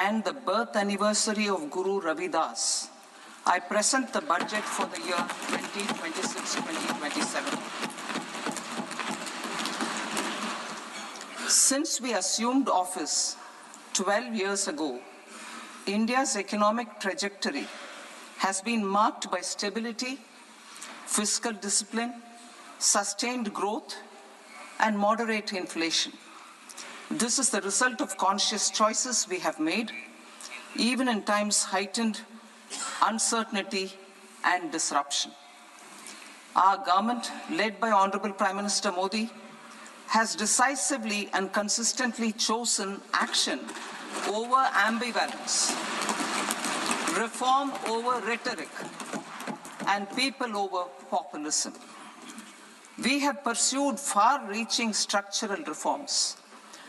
and the birth anniversary of Guru Ravidas, I present the budget for the year 2026-2027. Since we assumed office 12 years ago, India's economic trajectory has been marked by stability, fiscal discipline, sustained growth, and moderate inflation. This is the result of conscious choices we have made, even in times heightened uncertainty and disruption. Our government, led by Honorable Prime Minister Modi, has decisively and consistently chosen action over ambivalence, reform over rhetoric, and people over populism. We have pursued far-reaching structural reforms,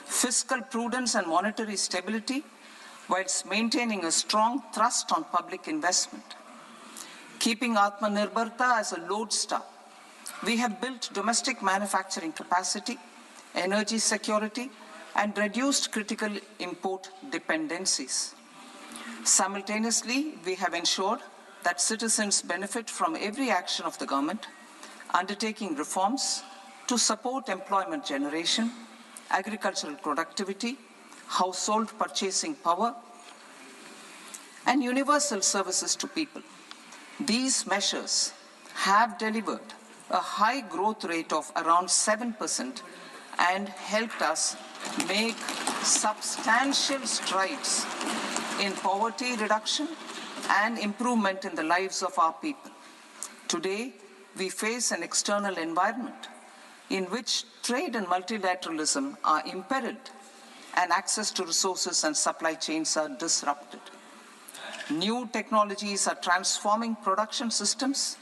fiscal prudence and monetary stability, whilst maintaining a strong thrust on public investment. Keeping Atmanirbharta as a lodestar, we have built domestic manufacturing capacity, energy security, and reduced critical import dependencies. Simultaneously, we have ensured that citizens benefit from every action of the government, undertaking reforms to support employment generation, agricultural productivity, household purchasing power, and universal services to people. These measures have delivered a high growth rate of around 7% and helped us make substantial strides in poverty reduction and improvement in the lives of our people. Today, we face an external environment in which trade and multilateralism are imperiled and access to resources and supply chains are disrupted. New technologies are transforming production systems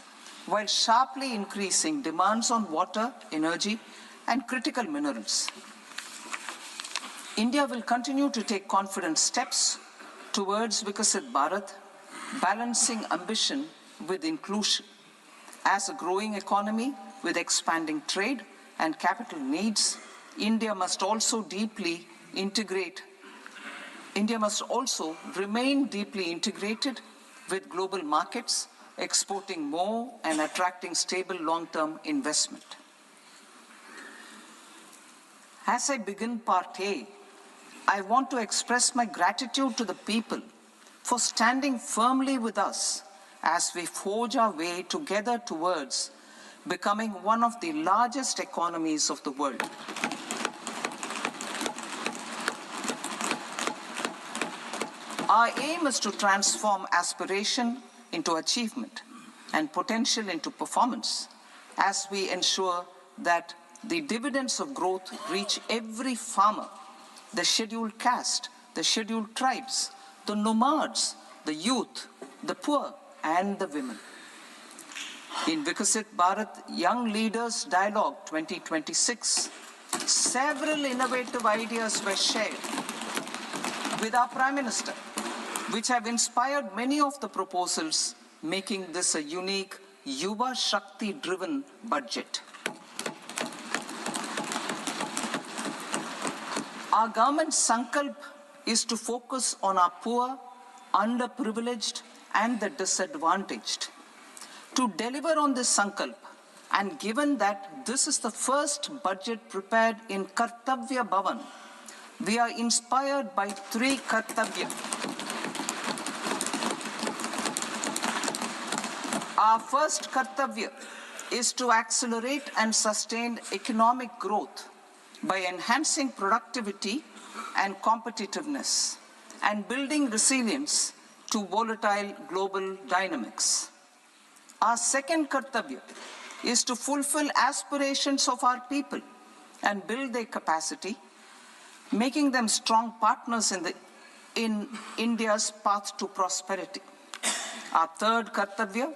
while sharply increasing demands on water, energy, and critical minerals. India will continue to take confident steps towards Vikasit Bharat, balancing ambition with inclusion. As a growing economy with expanding trade and capital needs, India must also remain deeply integrated with global markets, exporting more and attracting stable long-term investment. As I begin Part A, I want to express my gratitude to the people for standing firmly with us as we forge our way together towards becoming one of the largest economies of the world. Our aim is to transform aspiration into achievement and potential into performance as we ensure that the dividends of growth reach every farmer, the scheduled caste, the scheduled tribes, the nomads, the youth, the poor, and the women. In Vikasit Bharat Young Leaders Dialogue 2026, several innovative ideas were shared with our Prime Minister, which have inspired many of the proposals, making this a unique Yuva Shakti-driven budget. Our government's sankalp is to focus on our poor, underprivileged, and the disadvantaged. To deliver on this sankalp, and given that this is the first budget prepared in Kartavya Bhavan, we are inspired by three Kartavya. Our first Kartavya is to accelerate and sustain economic growth by enhancing productivity and competitiveness and building resilience to volatile global dynamics. Our second Kartavya is to fulfill aspirations of our people and build their capacity, making them strong partners in India's path to prosperity. Our third Kartavya,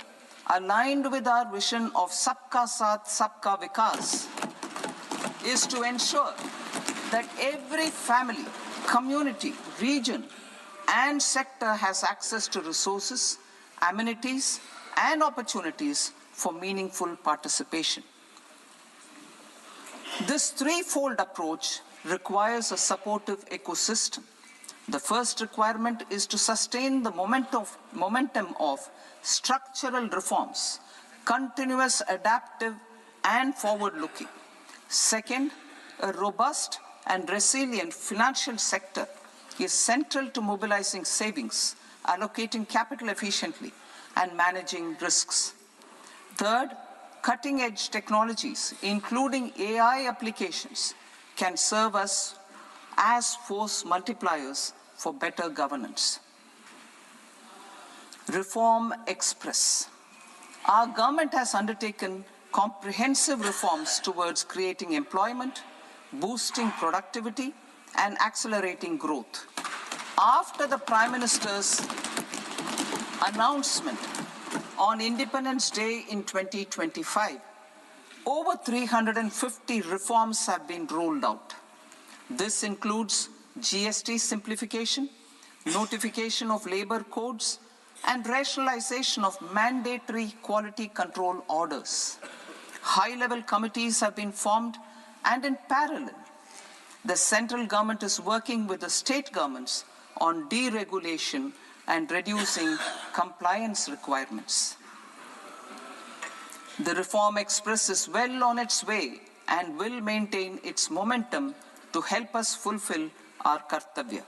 aligned with our vision of Sabka Saath, Sabka Vikas, is to ensure that every family, community, region, and sector has access to resources, amenities, and opportunities for meaningful participation. This threefold approach requires a supportive ecosystem The first requirement is to sustain the momentum of structural reforms, continuous, adaptive, and forward-looking. Second, a robust and resilient financial sector is central to mobilizing savings, allocating capital efficiently, and managing risks. Third, cutting-edge technologies, including AI applications, can serve us as force multipliers for better governance. Reform Express. Our government has undertaken comprehensive reforms towards creating employment, boosting productivity, and accelerating growth. After the Prime Minister's announcement on Independence Day in 2025, over 350 reforms have been rolled out. This includes GST simplification, notification of labor codes, and rationalization of mandatory quality control orders. High-level committees have been formed, and in parallel, the central government is working with the state governments on deregulation and reducing compliance requirements. The Reform Express is well on its way and will maintain its momentum to help us fulfill our kartavya.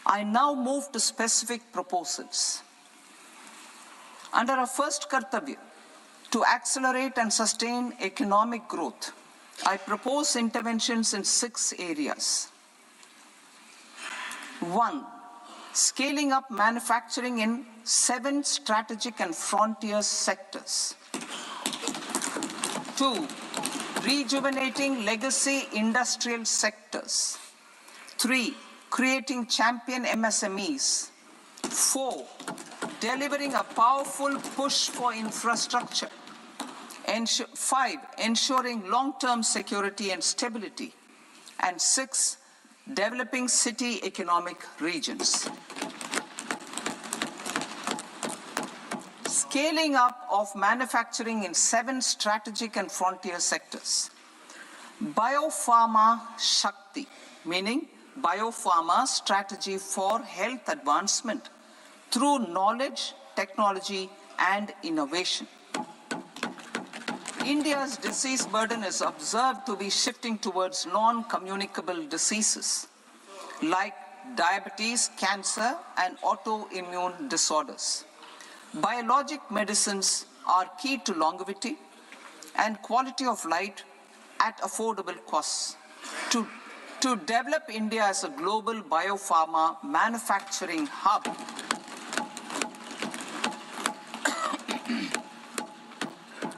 I now move to specific proposals. Under our first kartavya, to accelerate and sustain economic growth, I propose interventions in 6 areas. 1. Scaling up manufacturing in 7 strategic and frontier sectors. 2. Rejuvenating legacy industrial sectors. 3. Creating champion MSMEs. 4. Delivering a powerful push for infrastructure. 5. Ensuring long-term security and stability. And 6. Developing city economic regions. Scaling up of manufacturing in 7 strategic and frontier sectors. Biopharma Shakti, meaning biopharma strategy for health advancement through knowledge, technology, and innovation. India's disease burden is observed to be shifting towards non-communicable diseases like diabetes, cancer, and autoimmune disorders. Biologic medicines are key to longevity and quality of life at affordable costs. To develop India as a global biopharma manufacturing hub,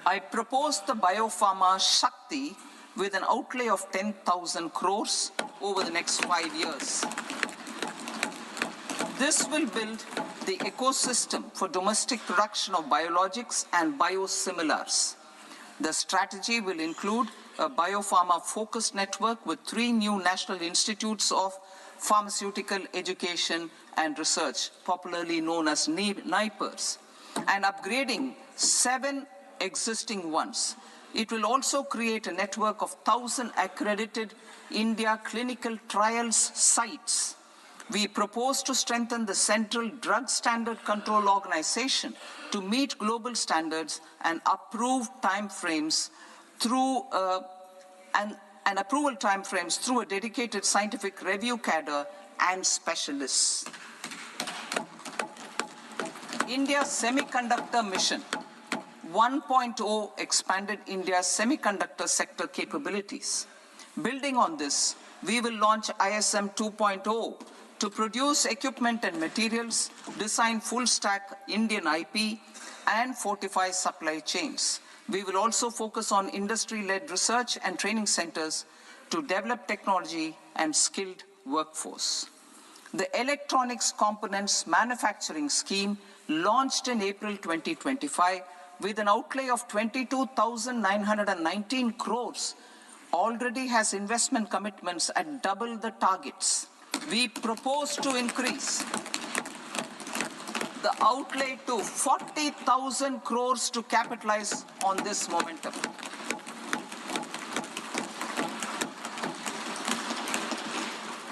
I propose the Biopharma Shakti with an outlay of 10,000 crores over the next 5 years. This will build the ecosystem for domestic production of biologics and biosimilars. The strategy will include a biopharma-focused network with 3 new national institutes of pharmaceutical education and research, popularly known as NIPERs, and upgrading 7 existing ones. It will also create a network of 1,000 accredited India clinical trials sites. We propose to strengthen the Central Drug Standard Control Organization to meet global standards and approve timeframes through approval timeframes through a dedicated scientific review cadre and specialists. India's Semiconductor Mission 1.0 expanded India's semiconductor sector capabilities. Building on this, we will launch ISM 2.0 to produce equipment and materials, design full-stack Indian IP, and fortify supply chains. We will also focus on industry-led research and training centers to develop technology and skilled workforce. The Electronics Components Manufacturing Scheme, launched in April 2025, with an outlay of 22,919 crores, already has investment commitments at double the targets. We propose to increase the outlay to 40,000 crores to capitalize on this momentum.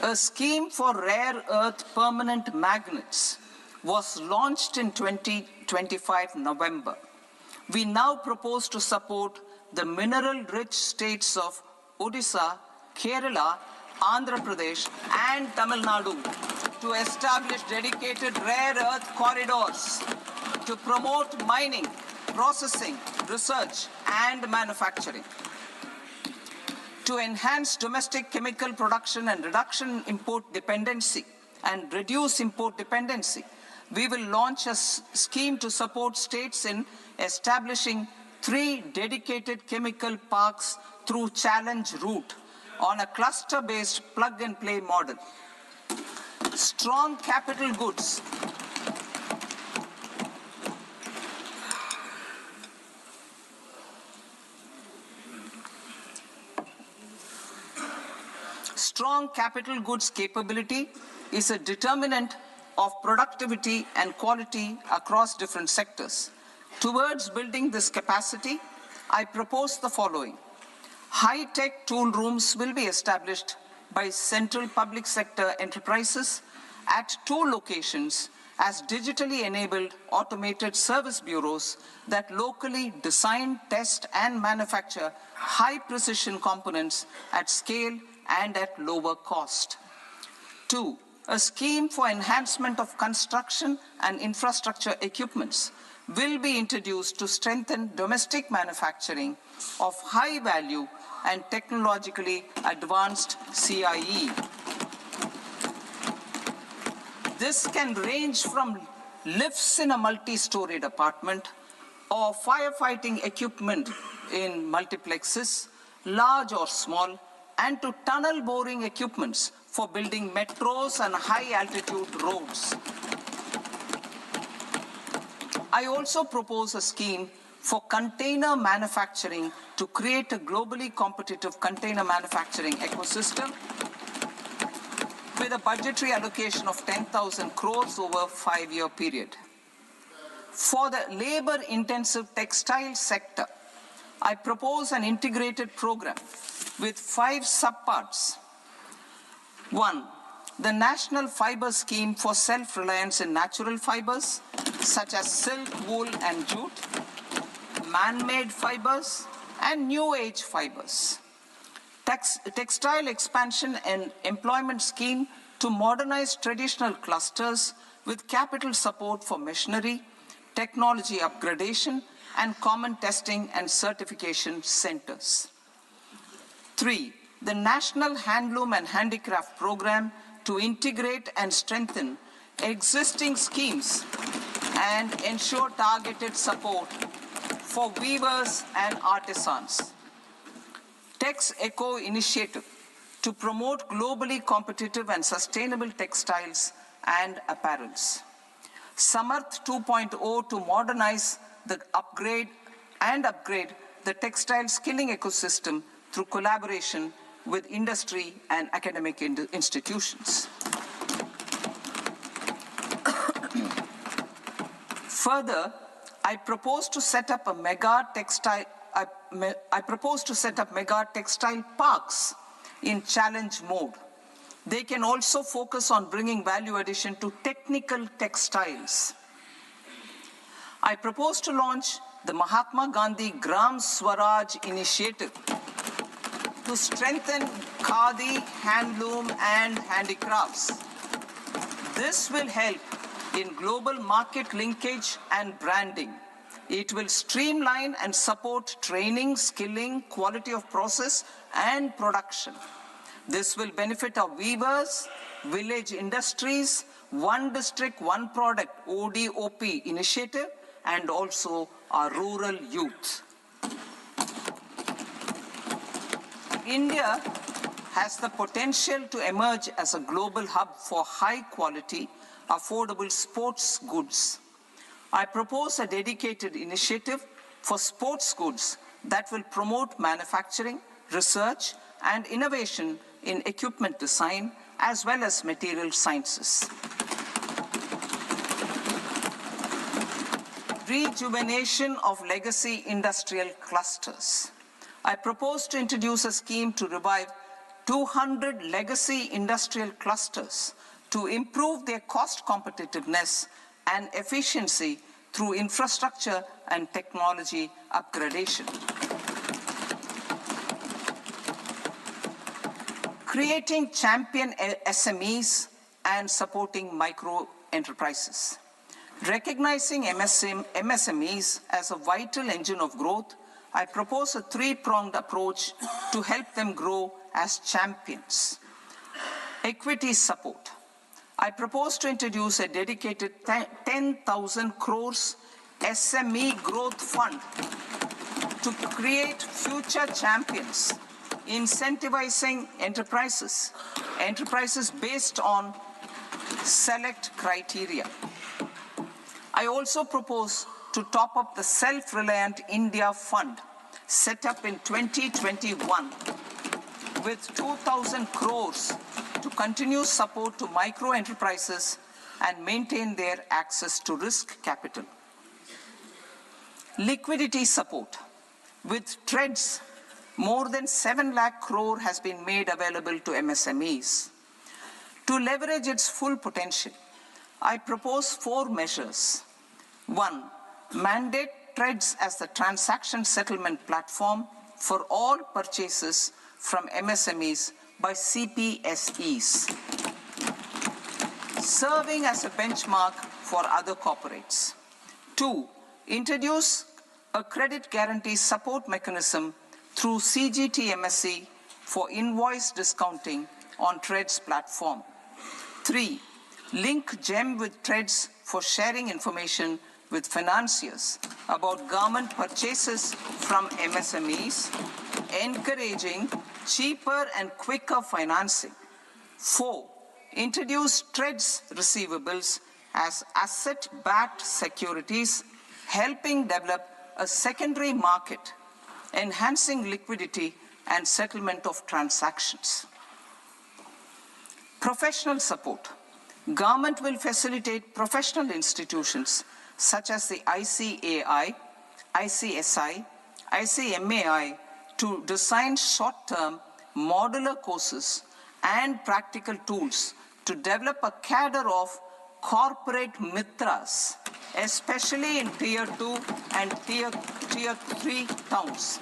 A scheme for rare earth permanent magnets was launched in 2025 November. We now propose to support the mineral-rich states of Odisha, Kerala, Andhra Pradesh, and Tamilnadu to establish dedicated rare earth corridors to promote mining, processing, research, and manufacturing. To enhance domestic chemical production and reduction import dependency and reduce import dependency, we will launch a scheme to support states in establishing 3 dedicated chemical parks through challenge route on a cluster-based plug-and-play model. Strong capital goods. Strong capital goods capability is a determinant of productivity and quality across different sectors. Towards building this capacity, I propose the following. High-tech tool rooms will be established by central public sector enterprises at 2 locations as digitally enabled automated service bureaus that locally design, test, and manufacture high-precision components at scale and at lower cost. 2, a scheme for enhancement of construction and infrastructure equipments will be introduced to strengthen domestic manufacturing of high value and technologically advanced CIE. This can range from lifts in a multi-storied apartment or firefighting equipment in multiplexes, large or small, and to tunnel boring equipments for building metros and high-altitude roads. I also propose a scheme for container manufacturing to create a globally competitive container manufacturing ecosystem with a budgetary allocation of 10,000 crores over a 5-year period. For the labor-intensive textile sector, I propose an integrated program with 5 subparts. 1, the National Fiber Scheme for self-reliance in natural fibers, such as silk, wool, and jute, man-made fibers, and new-age fibers. Textile expansion and employment scheme to modernize traditional clusters with capital support for machinery, technology upgradation, and common testing and certification centers. 3, the National Handloom and Handicraft Program to integrate and strengthen existing schemes and ensure targeted support for weavers and artisans. Tex Eco Initiative to promote globally competitive and sustainable textiles and apparels. Samarth 2.0 to modernize the upgrade the textile skilling ecosystem through collaboration with industry and academic institutions. Further, I propose to set up mega textile parks in challenge mode. They can also focus on bringing value addition to technical textiles. I propose to launch the Mahatma Gandhi Gram Swaraj initiative to strengthen khadi, handloom, and handicrafts. This will help in global market linkage and branding. It will streamline and support training, skilling, quality of process, and production. This will benefit our weavers, village industries, One District, One Product, ODOP initiative, and also our rural youth. India has the potential to emerge as a global hub for high-quality, affordable sports goods. I propose a dedicated initiative for sports goods that will promote manufacturing, research, and innovation in equipment design, as well as material sciences. Rejuvenation of legacy industrial clusters. I propose to introduce a scheme to revive 200 legacy industrial clusters to improve their cost competitiveness and efficiency through infrastructure and technology upgradation. Creating champion SMEs and supporting micro enterprises. Recognizing MSMEs as a vital engine of growth, I propose a three-pronged approach to help them grow as champions. Equity support. I propose to introduce a dedicated 10,000 crores SME growth fund to create future champions, incentivizing enterprises based on select criteria. I also propose to top up the Self-Reliant India Fund set up in 2021 with 2,000 crores to continue support to micro enterprises and maintain their access to risk capital. Liquidity support. With TREDS, more than 7 lakh crore has been made available to MSMEs. To leverage its full potential, I propose 4 measures. 1. Mandate TREDS as the transaction settlement platform for all purchases from MSMEs by CPSEs, serving as a benchmark for other corporates. 2. Introduce a credit guarantee support mechanism through CGTMSE for invoice discounting on TREDS platform. 3. Link GEM with TREDS for sharing information with financiers about government purchases from MSMEs, encouraging cheaper and quicker financing. 4. Introduce TREDS receivables as asset-backed securities, helping develop a secondary market, enhancing liquidity and settlement of transactions. Professional support. Government will facilitate professional institutions such as the ICAI, ICSI, ICMAI to design short-term modular courses and practical tools to develop a cadre of corporate mitras, especially in Tier 2 and Tier 3 towns.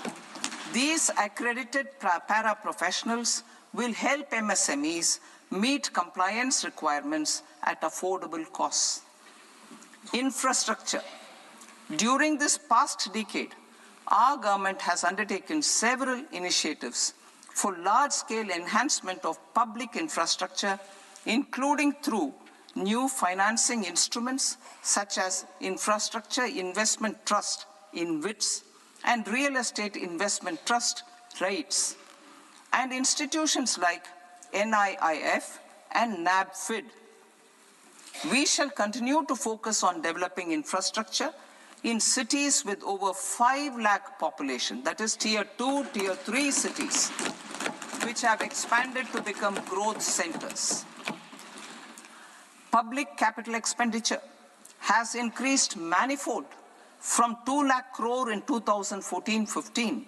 These accredited para-professionals will help MSMEs meet compliance requirements at affordable costs. Infrastructure. During this past decade, our government has undertaken several initiatives for large-scale enhancement of public infrastructure, including through new financing instruments such as Infrastructure Investment Trust (InvITs) and Real Estate Investment Trust (REITs), and institutions like NIIF and NABFID. We shall continue to focus on developing infrastructure in cities with over 5 lakh population, that is Tier 2, Tier 3 cities, which have expanded to become growth centers. Public capital expenditure has increased manifold from 2 lakh crore in 2014-15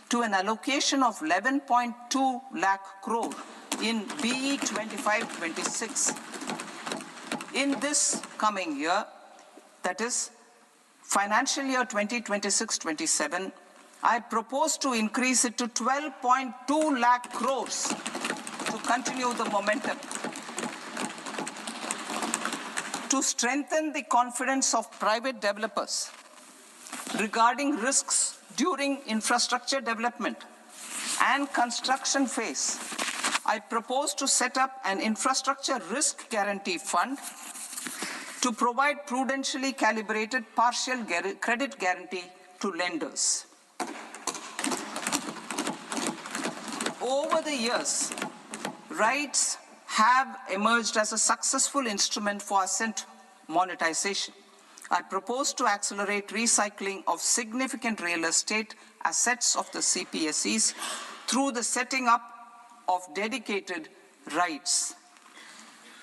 to an allocation of 11.2 lakh crore in BE 25-26. In this coming year, that is financial year 2026-27, I propose to increase it to 12.2 lakh crores to continue the momentum. To strengthen the confidence of private developers regarding risks during infrastructure development and construction phase, I propose to set up an infrastructure risk guarantee fund to provide prudentially calibrated partial credit guarantee to lenders. Over the years, REITs have emerged as a successful instrument for asset monetization. I propose to accelerate recycling of significant real estate assets of the CPSEs through the setting up of dedicated REITs.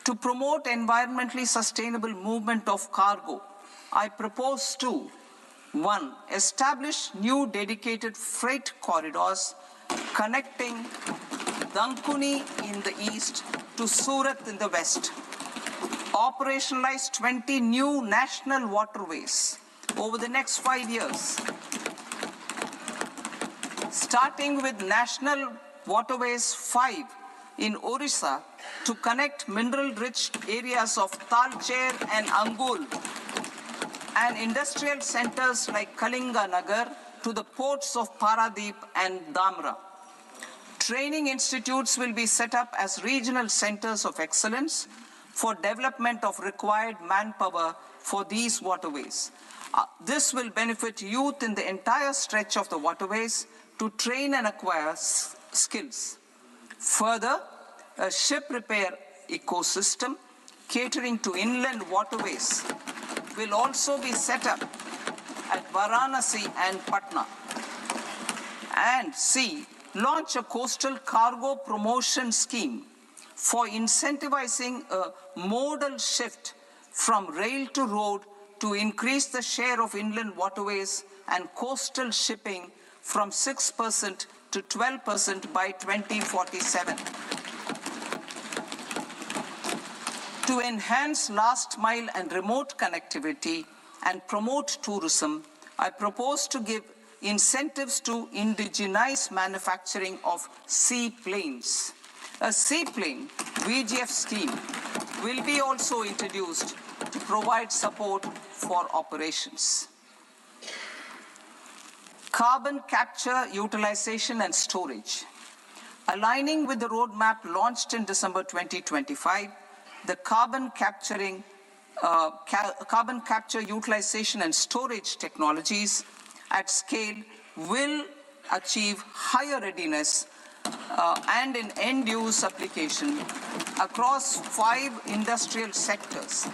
To promote environmentally sustainable movement of cargo, I propose to 1. Establish new dedicated freight corridors connecting Dankuni in the east to Surat in the west. Operationalize 20 new national waterways over the next 5 years. Starting with National Waterways 5 in Orissa to connect mineral-rich areas of Talcher and Angul and industrial centers like Kalinga Nagar to the ports of Paradeep and Dhamra. Training institutes will be set up as regional centers of excellence for development of required manpower for these waterways. This will benefit youth in the entire stretch of the waterways to train and acquire skills. Further, a ship repair ecosystem catering to inland waterways will also be set up at Varanasi and Patna. And C, launch a coastal cargo promotion scheme for incentivizing a modal shift from rail to road to increase the share of inland waterways and coastal shipping from 6% to 12% by 2047. To enhance last mile and remote connectivity and promote tourism, I propose to give incentives to indigenize manufacturing of seaplanes. A seaplane VGF scheme will be also introduced to provide support for operations. Carbon capture, utilization and storage. Aligning with the roadmap launched in December 2025, the carbon capture, utilization and storage technologies at scale will achieve higher readiness and in end-use application across 5 industrial sectors,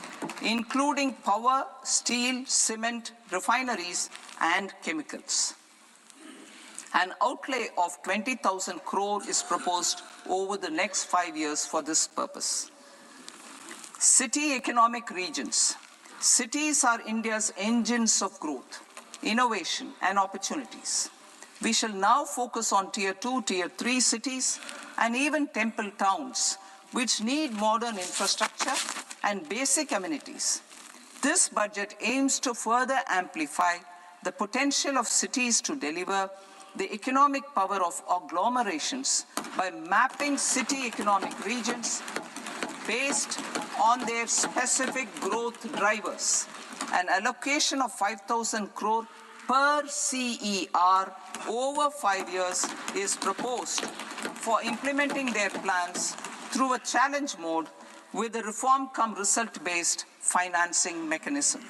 including power, steel, cement, refineries, and chemicals. An outlay of 20,000 crore is proposed over the next 5 years for this purpose. City economic regions. Cities are India's engines of growth, innovation, and opportunities. We shall now focus on Tier 2, Tier 3 cities, and even temple towns, which need modern infrastructure and basic amenities. This budget aims to further amplify the potential of cities to deliver the economic power of agglomerations by mapping city economic regions based on their specific growth drivers. An allocation of 5,000 crore per CER over 5 years is proposed for implementing their plans through a challenge mode with a reform-cum-result-based financing mechanism.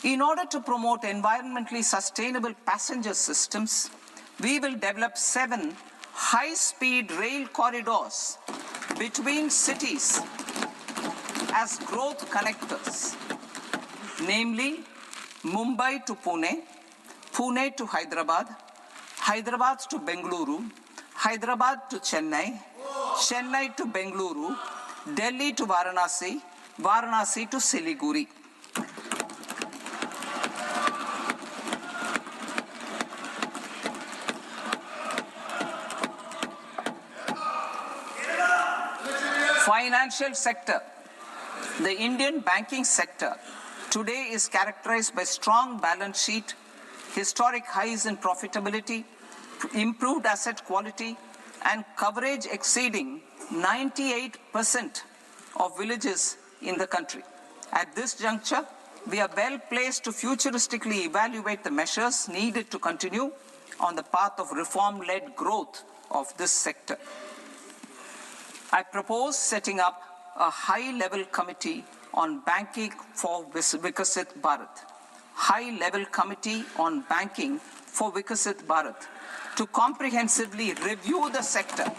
In order to promote environmentally sustainable passenger systems, we will develop 7 high-speed rail corridors between cities as growth connectors, namely Mumbai to Pune, Pune to Hyderabad, Hyderabad to Bengaluru, Hyderabad to Chennai, Chennai to Bengaluru, Delhi to Varanasi, Varanasi to Siliguri. Financial sector. The Indian banking sector today is characterized by strong balance sheet, historic highs in profitability, improved asset quality, and coverage exceeding 98% of villages in the country. At this juncture, we are well placed to futuristically evaluate the measures needed to continue on the path of reform-led growth of this sector. I propose setting up a high-level committee on banking for Vikasit Bharat. High-level committee on banking for Vikasit Bharat to comprehensively review the sector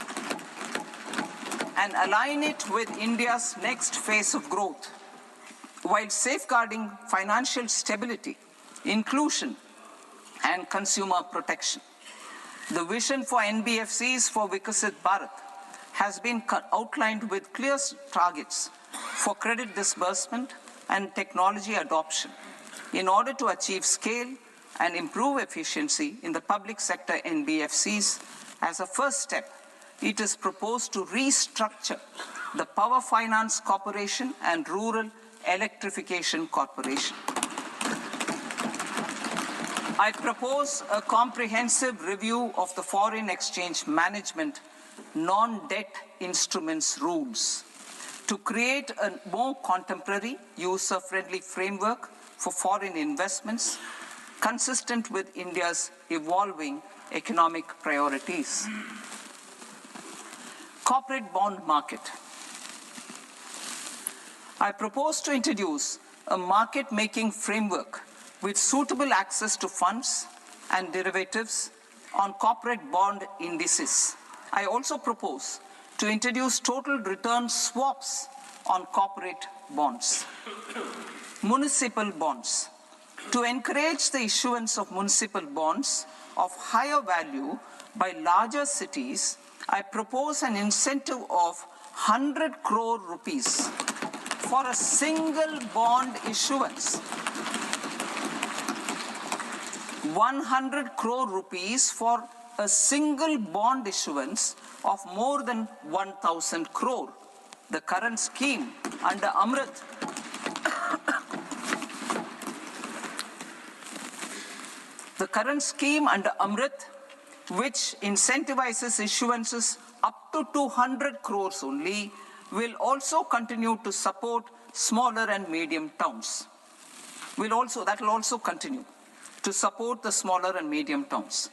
and align it with India's next phase of growth, while safeguarding financial stability, inclusion, and consumer protection. The vision for NBFCs for Vikasit Bharat has been outlined with clear targets for credit disbursement and technology adoption in order to achieve scale and improve efficiency in the public sector NBFCs As a first step, it is proposed to restructure the Power Finance Corporation and Rural Electrification Corporation. I propose a comprehensive review of the foreign exchange management non-debt instruments rules to create a more contemporary, user-friendly framework for foreign investments consistent with India's evolving economic priorities. Corporate bond market. I propose to introduce a market-making framework with suitable access to funds and derivatives on corporate bond indices. I also propose to introduce total return swaps on corporate bonds. Municipal bonds. To encourage the issuance of municipal bonds of higher value by larger cities, I propose an incentive of 100 crore rupees for a single bond issuance. 100 crore rupees for a single bond issuance of more than 1,000 crore. The current scheme under Amrit which incentivizes issuances up to 200 crores only, will also continue to support smaller and medium towns. That will also continue to support the smaller and medium towns.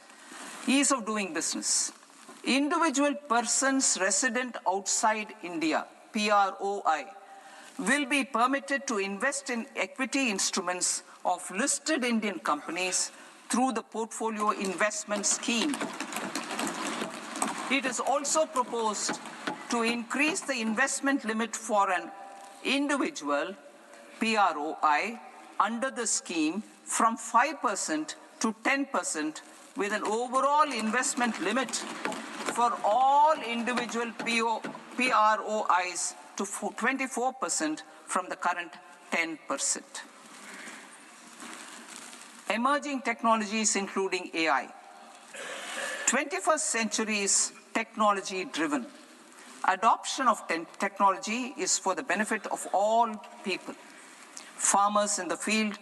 Ease of doing business. Individual persons resident outside India, PROI, will be permitted to invest in equity instruments of listed Indian companies through the Portfolio Investment Scheme. It is also proposed to increase the investment limit for an individual PROI under the scheme from 5% to 10%, with an overall investment limit for all individual PROIs to 24% from the current 10%. Emerging technologies including AI. 21st century is technology-driven. Adoption of technology is for the benefit of all people. Farmers in the field,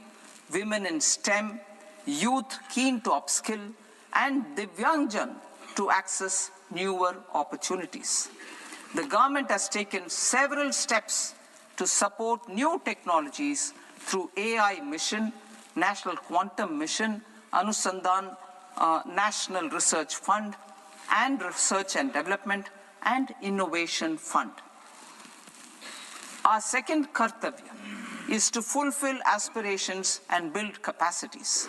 women in STEM, youth keen to upskill, and Divyangjan to access newer opportunities. The government has taken several steps to support new technologies through AI Mission, National Quantum Mission, Anusandhan National Research Fund, and Research and Development and Innovation Fund. Our second kartavya is to fulfill aspirations and build capacities.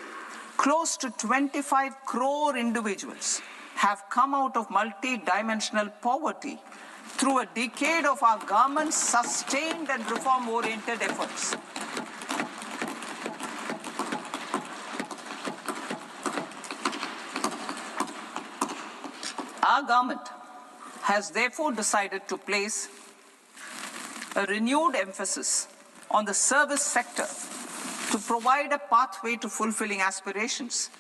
Close to 25 crore individuals have come out of multi-dimensional poverty through a decade of our government's sustained and reform-oriented efforts. Our government has therefore decided to place a renewed emphasis on the service sector to provide a pathway to fulfilling aspirations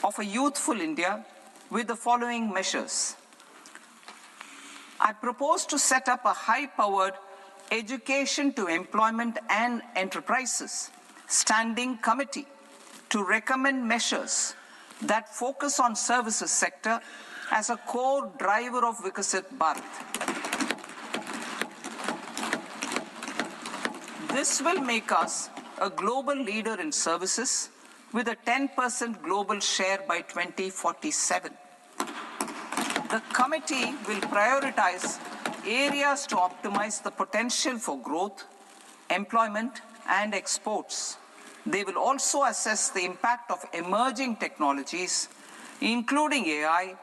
of a youthful India with the following measures. I propose to set up a high-powered Education to Employment and Enterprises Standing Committee to recommend measures that focus on services sector as a core driver of Vikasit Bharat. This will make us a global leader in services with a 10% global share by 2047. The committee will prioritize areas to optimize the potential for growth, employment, and exports. They will also assess the impact of emerging technologies, including AI,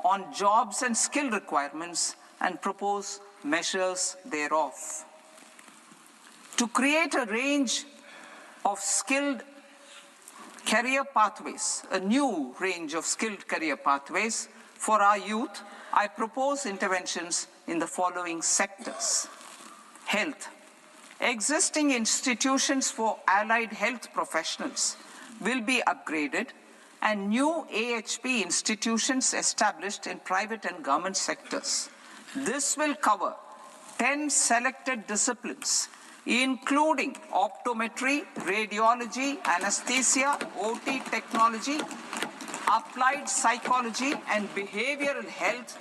on jobs and skill requirements and propose measures thereof. To create a range of skilled career pathways, a new range of skilled career pathways for our youth, I propose interventions in the following sectors. Health. Existing institutions for allied health professionals will be upgraded and new AHP institutions established in private and government sectors. This will cover 10 selected disciplines, including optometry, radiology, anesthesia, OT technology, applied psychology, and behavioral health,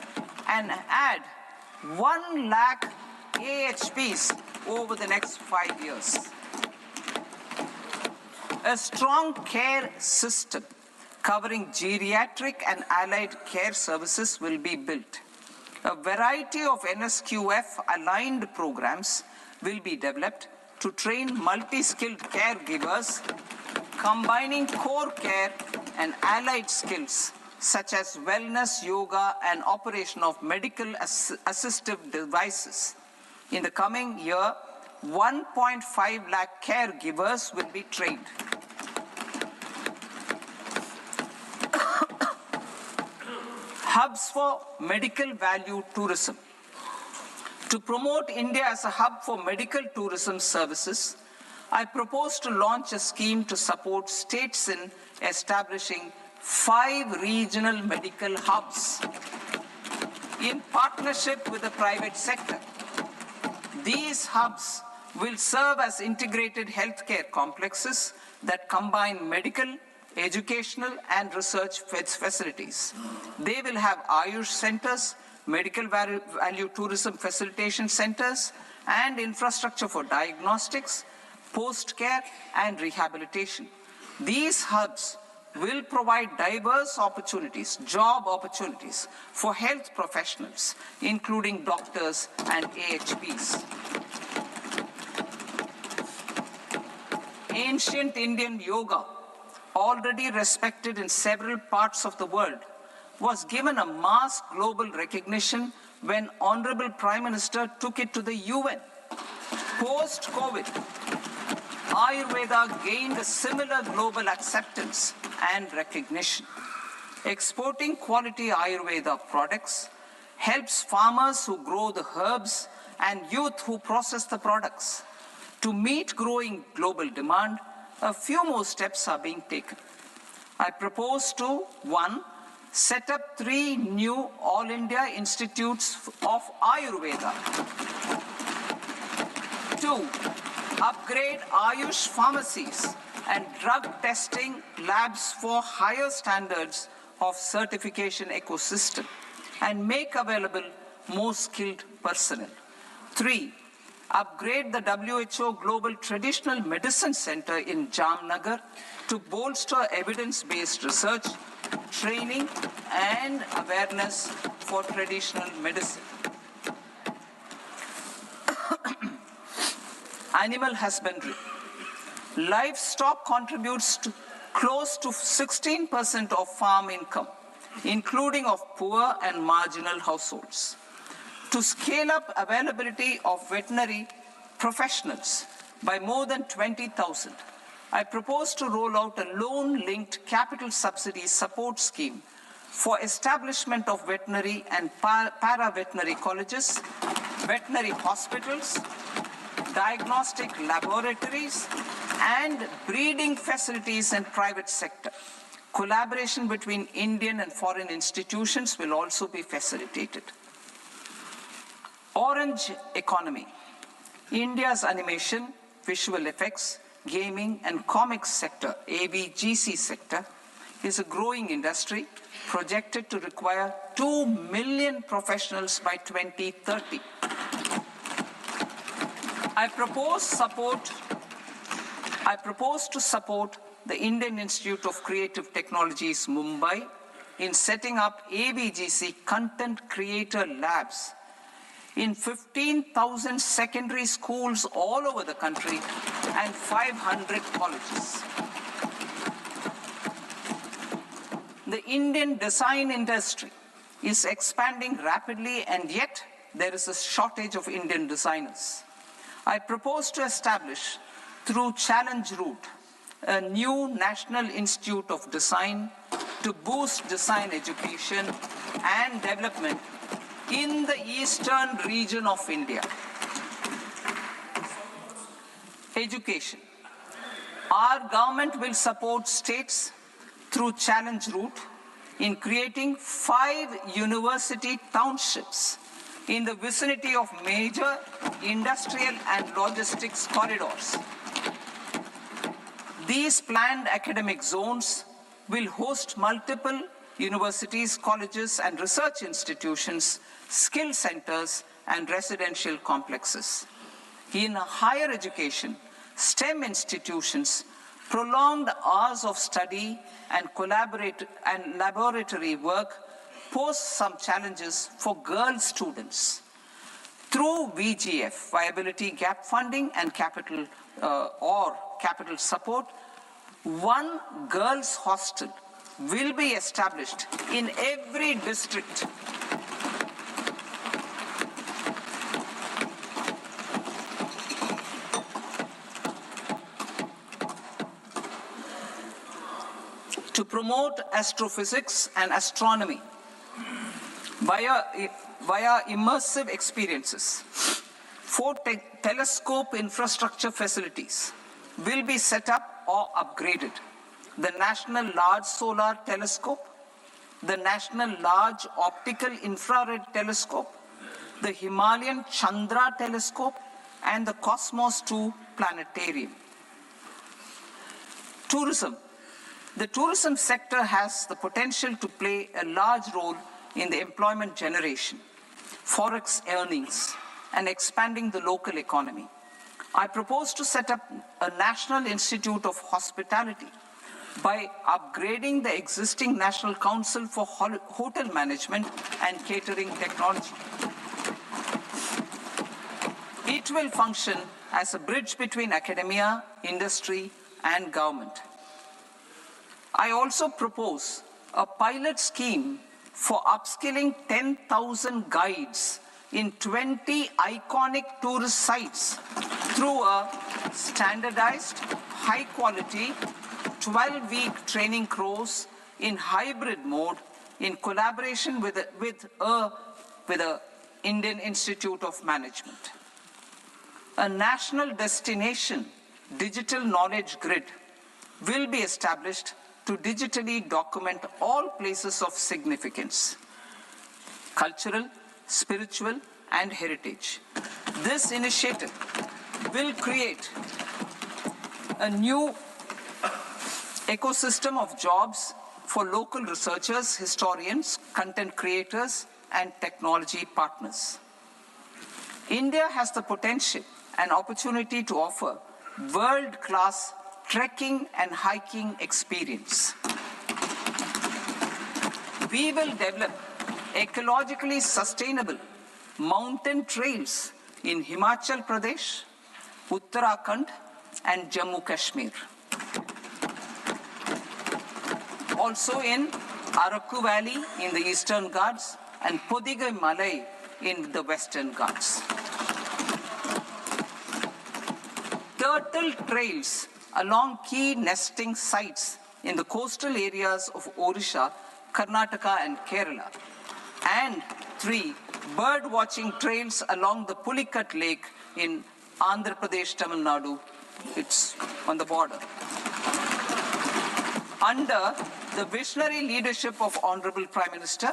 and add 1 lakh AHPs over the next 5 years. A strong care system covering geriatric and allied care services will be built. A variety of NSQF-aligned programs will be developed to train multi-skilled caregivers, combining core care and allied skills such as wellness, yoga, and operation of medical assistive devices. In the coming year, 1.5 lakh caregivers will be trained. Hubs for medical value tourism. To promote India as a hub for medical tourism services, I propose to launch a scheme to support states in establishing 5 regional medical hubs in partnership with the private sector. These hubs will serve as integrated healthcare complexes that combine medical, educational, and research facilities. They will have Ayush centers, medical value tourism facilitation centers, and infrastructure for diagnostics, post-care, and rehabilitation. These hubs will provide diverse opportunities, job opportunities for health professionals, including doctors and AHPs. Ancient Indian yoga, already respected in several parts of the world, was given a mass global recognition when Honorable Prime Minister took it to the UN. Post-COVID, Ayurveda gained a similar global acceptance and recognition. Exporting quality Ayurveda products helps farmers who grow the herbs and youth who process the products. To meet growing global demand, a few more steps are being taken. I propose to, 1, set up 3 new All India Institutes of Ayurveda. 2, upgrade Ayush pharmacies and drug testing labs for higher standards of certification ecosystem and make available more skilled personnel. 3, upgrade the WHO Global Traditional Medicine Center in Jamnagar to bolster evidence-based research, training, and awareness for traditional medicine. Animal husbandry. Livestock contributes to close to 16% of farm income, including of poor and marginal households. To scale up availability of veterinary professionals by more than 20,000, I propose to roll out a loan-linked capital subsidy support scheme for establishment of veterinary and para-veterinary colleges, veterinary hospitals, diagnostic laboratories, and breeding facilities in private sector. Collaboration between Indian and foreign institutions will also be facilitated. Orange economy. India's animation, visual effects, gaming, and comics sector, AVGC sector, is a growing industry projected to require 2 million professionals by 2030. I propose to support the Indian Institute of Creative Technologies, Mumbai, in setting up AVGC content creator labs in 15,000 secondary schools all over the country and 500 colleges. The Indian design industry is expanding rapidly, and yet there is a shortage of Indian designers. I propose to establish, through Challenge Route, a new National Institute of Design to boost design education and development in the eastern region of India. Education. Our government will support states through challenge route in creating 5 university townships in the vicinity of major industrial and logistics corridors. These planned academic zones will host multiple universities, colleges, and research institutions, skill centers, and residential complexes. In higher education, STEM institutions, prolonged hours of study and laboratory work pose some challenges for girl students. Through VGF, Viability Gap Funding and capital support, one girls' hostel will be established in every district. To promote astrophysics and astronomy via immersive experiences. 4 telescope infrastructure facilities will be set up or upgraded. The National Large Solar Telescope, the National Large Optical Infrared Telescope, the Himalayan Chandra Telescope, and the Cosmos 2 Planetarium. Tourism. The tourism sector has the potential to play a large role in the employment generation, forex earnings, and expanding the local economy. I propose to set up a National Institute of Hospitality by upgrading the existing National Council for Hotel Management and Catering Technology. It will function as a bridge between academia, industry, and government. I also propose a pilot scheme for upskilling 10,000 guides in 20 iconic tourist sites through a standardized, high-quality, 12-week training course in hybrid mode in collaboration with the Indian Institute of Management. A national destination digital knowledge grid will be established to digitally document all places of significance, cultural, spiritual, and heritage. This initiative will create a new ecosystem of jobs for local researchers, historians, content creators, and technology partners. India has the potential and opportunity to offer world-class trekking and hiking experience. We will develop ecologically sustainable mountain trails in Himachal Pradesh, Uttarakhand, and Jammu Kashmir. Also in Araku Valley in the Eastern Ghats and Podigai Malai in the Western Ghats. Turtle trails along key nesting sites in the coastal areas of Odisha, Karnataka, and Kerala. And 3, bird watching trails along the Pulikat Lake in Andhra Pradesh, Tamilnadu. It's on the border. Under the visionary leadership of Honorable Prime Minister,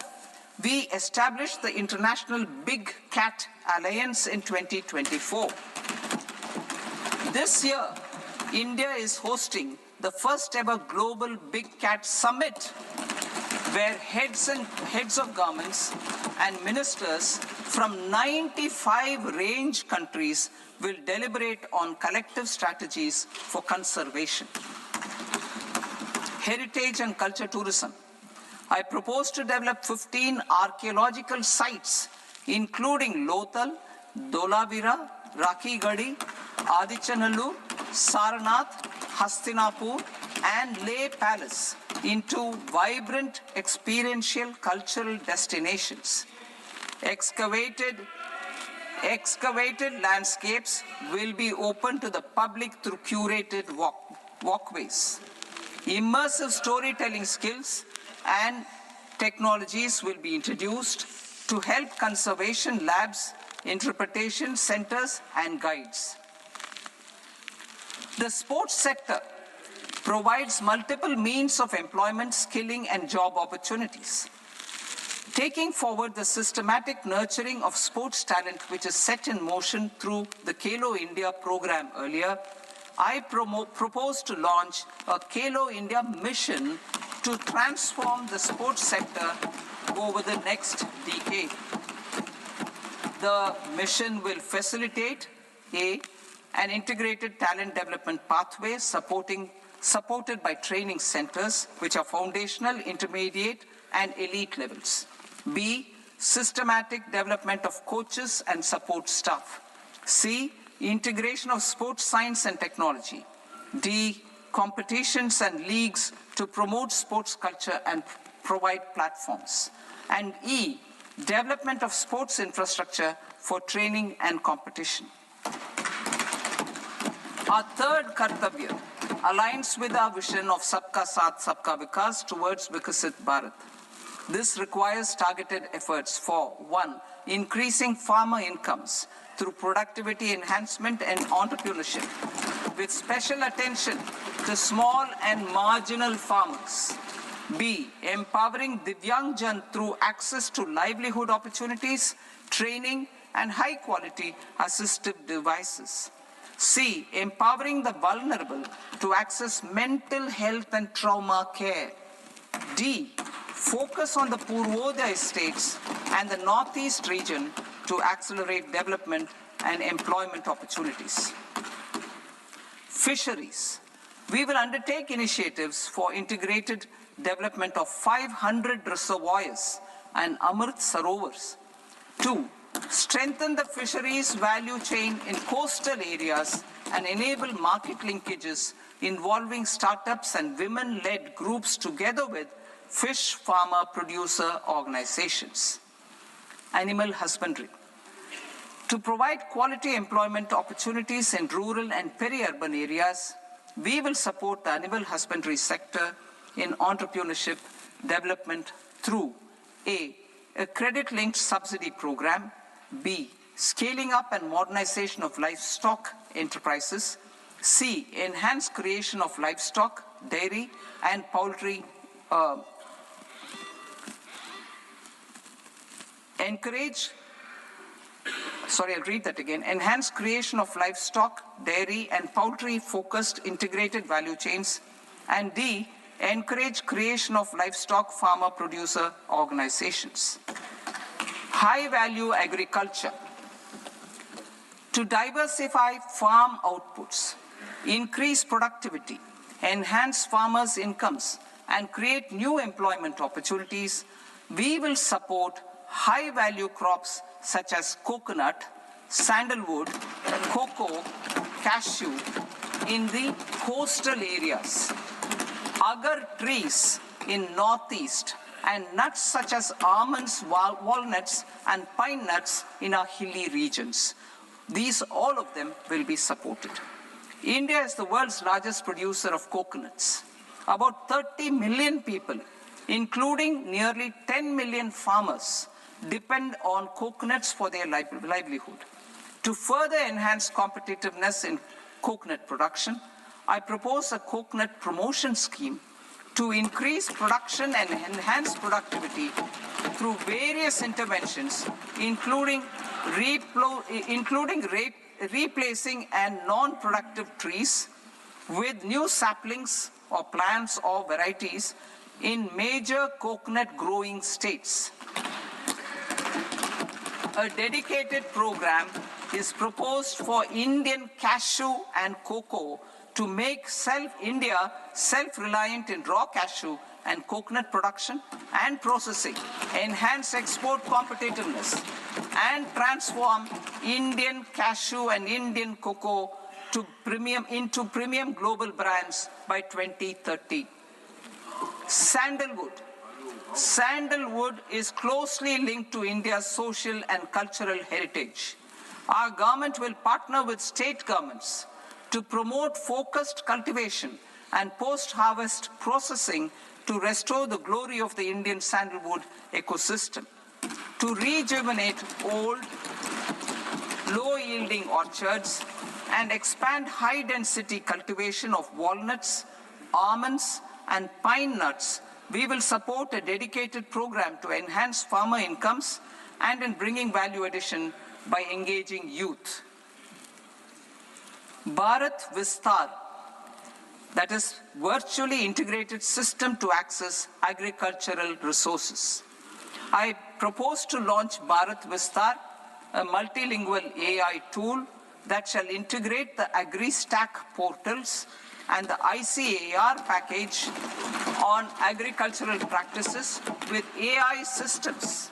we established the International Big Cat Alliance in 2024. This year, India is hosting the first ever Global Big Cat Summit, where heads of governments and ministers from 95 range countries will deliberate on collective strategies for conservation. Heritage and culture tourism. I propose to develop 15 archaeological sites, including Lothal, Dholavira, Rakhi Gadi, Adichanallur, Saranath, Hastinapur, and Leh Palace into vibrant experiential cultural destinations. Excavated landscapes will be open to the public through curated walkways. Immersive storytelling skills and technologies will be introduced to help conservation labs, interpretation centers, and guides. The sports sector provides multiple means of employment, skilling, and job opportunities. Taking forward the systematic nurturing of sports talent which is set in motion through the Khelo India program earlier, I propose to launch a Khelo India mission to transform the sports sector over the next decade. The mission will facilitate an integrated talent development pathway supported by training centers which are foundational, intermediate, and elite levels. B, systematic development of coaches and support staff. C, integration of sports science and technology. D, competitions and leagues to promote sports culture and provide platforms. And E, development of sports infrastructure for training and competition. Our third Kartavya aligns with our vision of Sabka Saath, Sabka Vikas towards Vikasit Bharat. This requires targeted efforts for 1, increasing farmer incomes through productivity enhancement and entrepreneurship, with special attention to small and marginal farmers. B, empowering Divyangjan through access to livelihood opportunities, training, and high-quality assistive devices. C, empowering the vulnerable to access mental health and trauma care. D, focus on the Purvodaya states and the Northeast region to accelerate development and employment opportunities. Fisheries. We will undertake initiatives for integrated development of 500 reservoirs and Amrit Sarovars. 2, strengthen the fisheries value chain in coastal areas and enable market linkages involving startups and women-led groups together with fish farmer producer organizations. Animal husbandry. To provide quality employment opportunities in rural and peri-urban areas, we will support the animal husbandry sector in entrepreneurship development through A, credit-linked subsidy program, B, scaling up and modernization of livestock enterprises, C, enhanced creation of livestock, dairy, and poultry enhanced creation of livestock, dairy, and poultry-focused integrated value chains, and D, encourage creation of livestock farmer-producer organizations. High-value agriculture. To diversify farm outputs, increase productivity, enhance farmers' incomes, and create new employment opportunities, we will support high-value crops such as coconut, sandalwood, cocoa, cashew in the coastal areas, agar trees in Northeast, and nuts such as almonds, walnuts, and pine nuts in our hilly regions. These, all of them, will be supported. India is the world's largest producer of coconuts. About 30 million people, including nearly 10 million farmers, depend on coconuts for their livelihood. To further enhance competitiveness in coconut production, I propose a coconut promotion scheme to increase production and enhance productivity through various interventions, including replacing and non-productive trees with new saplings or plants or varieties in major coconut growing states. A dedicated program is proposed for Indian cashew and cocoa to make India self-reliant in raw cashew and coconut production and processing, enhance export competitiveness, and transform Indian cashew and Indian cocoa into premium global brands by 2030. Sandalwood. Sandalwood is closely linked to India's social and cultural heritage. Our government will partner with state governments to promote focused cultivation and post-harvest processing to restore the glory of the Indian sandalwood ecosystem, to rejuvenate old, low-yielding orchards, and expand high-density cultivation of walnuts, almonds, and pine nuts, we will support a dedicated program to enhance farmer incomes and in bringing value addition by engaging youth. Bharat Vistar, that is virtually integrated system to access agricultural resources. I propose to launch Bharat Vistar, a multilingual AI tool that shall integrate the AgriStack portals and the ICAR package on agricultural practices with AI systems.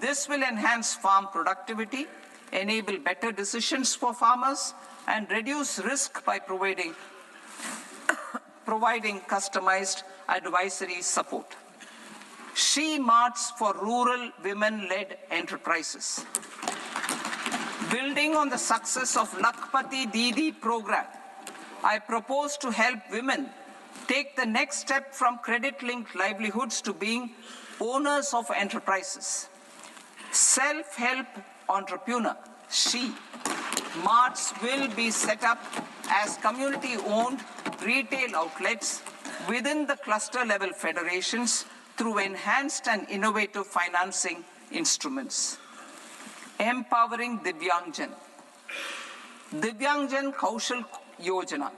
This will enhance farm productivity, enable better decisions for farmers, and reduce risk by providing customized advisory support. She Marts for rural women-led enterprises. Building on the success of Lakpati Didi program, I propose to help women take the next step from credit-linked livelihoods to being owners of enterprises. Self-help entrepreneur, She Marts will be set up as community-owned retail outlets within the cluster-level federations through enhanced and innovative financing instruments. Empowering Divyangjan. Divyangjan Kaushal Yojana.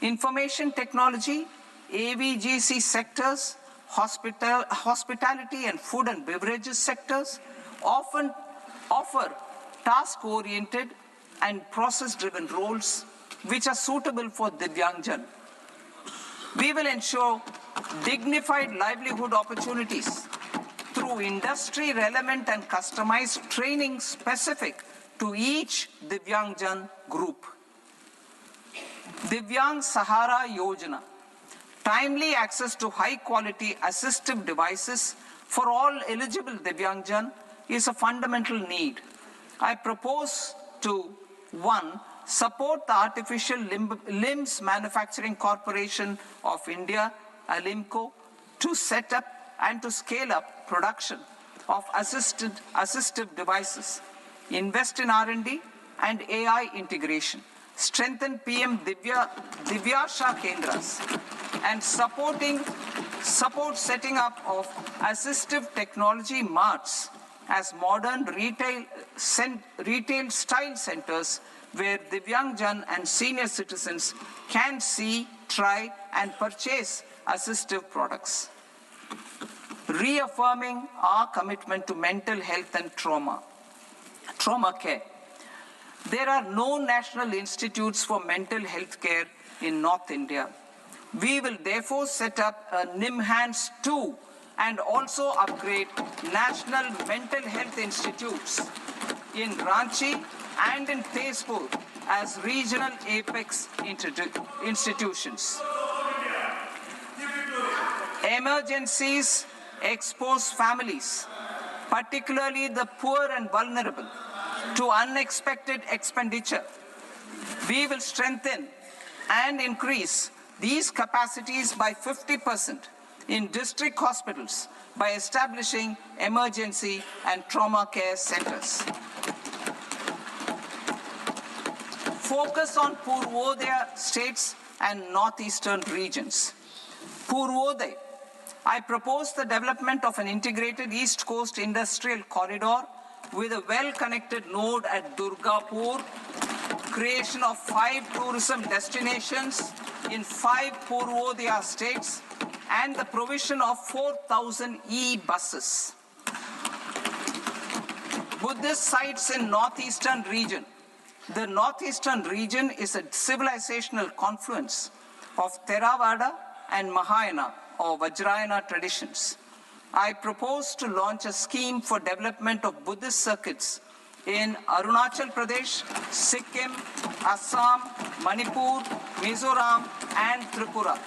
Information technology, AVGC sectors, hospitality and food and beverages sectors often offer task-oriented and process-driven roles which are suitable for Divyangjan. We will ensure dignified livelihood opportunities through industry-relevant and customized training specific to each Divyangjan group. Divyang Sahara Yojana. Timely access to high-quality assistive devices for all eligible Divyangjan is a fundamental need. I propose to 1. Support the Artificial Limbs Manufacturing Corporation of India, Alimco, to set up and to scale up production of assistive devices, invest in R&D and AI integration, strengthen PM Divyasha Kendras, and support setting up of assistive technology marts as modern retail style centers where Divyangjan and senior citizens can see, try, and purchase assistive products. Reaffirming our commitment to mental health and trauma care. There are no national institutes for mental health care in North India. We will therefore set up a NIMHANS 2 and also upgrade national mental health institutes in Ranchi and in Tezpur as regional apex institutions. Emergencies expose families, particularly the poor and vulnerable, to unexpected expenditure. We will strengthen and increase these capacities by 50% in district hospitals by establishing emergency and trauma care centers. Focus on Purvodaya states and northeastern regions. Purvodaya. I propose the development of an integrated East Coast industrial corridor with a well-connected node at Durgapur, creation of 5 tourism destinations in 5 Purvodaya states, and the provision of 4,000 e-buses. Buddhist sites in northeastern region. The northeastern region is a civilizational confluence of Theravada and Mahayana or Vajrayana traditions. I propose to launch a scheme for development of Buddhist circuits in Arunachal Pradesh, Sikkim, Assam, Manipur, Mizoram, and Tripura.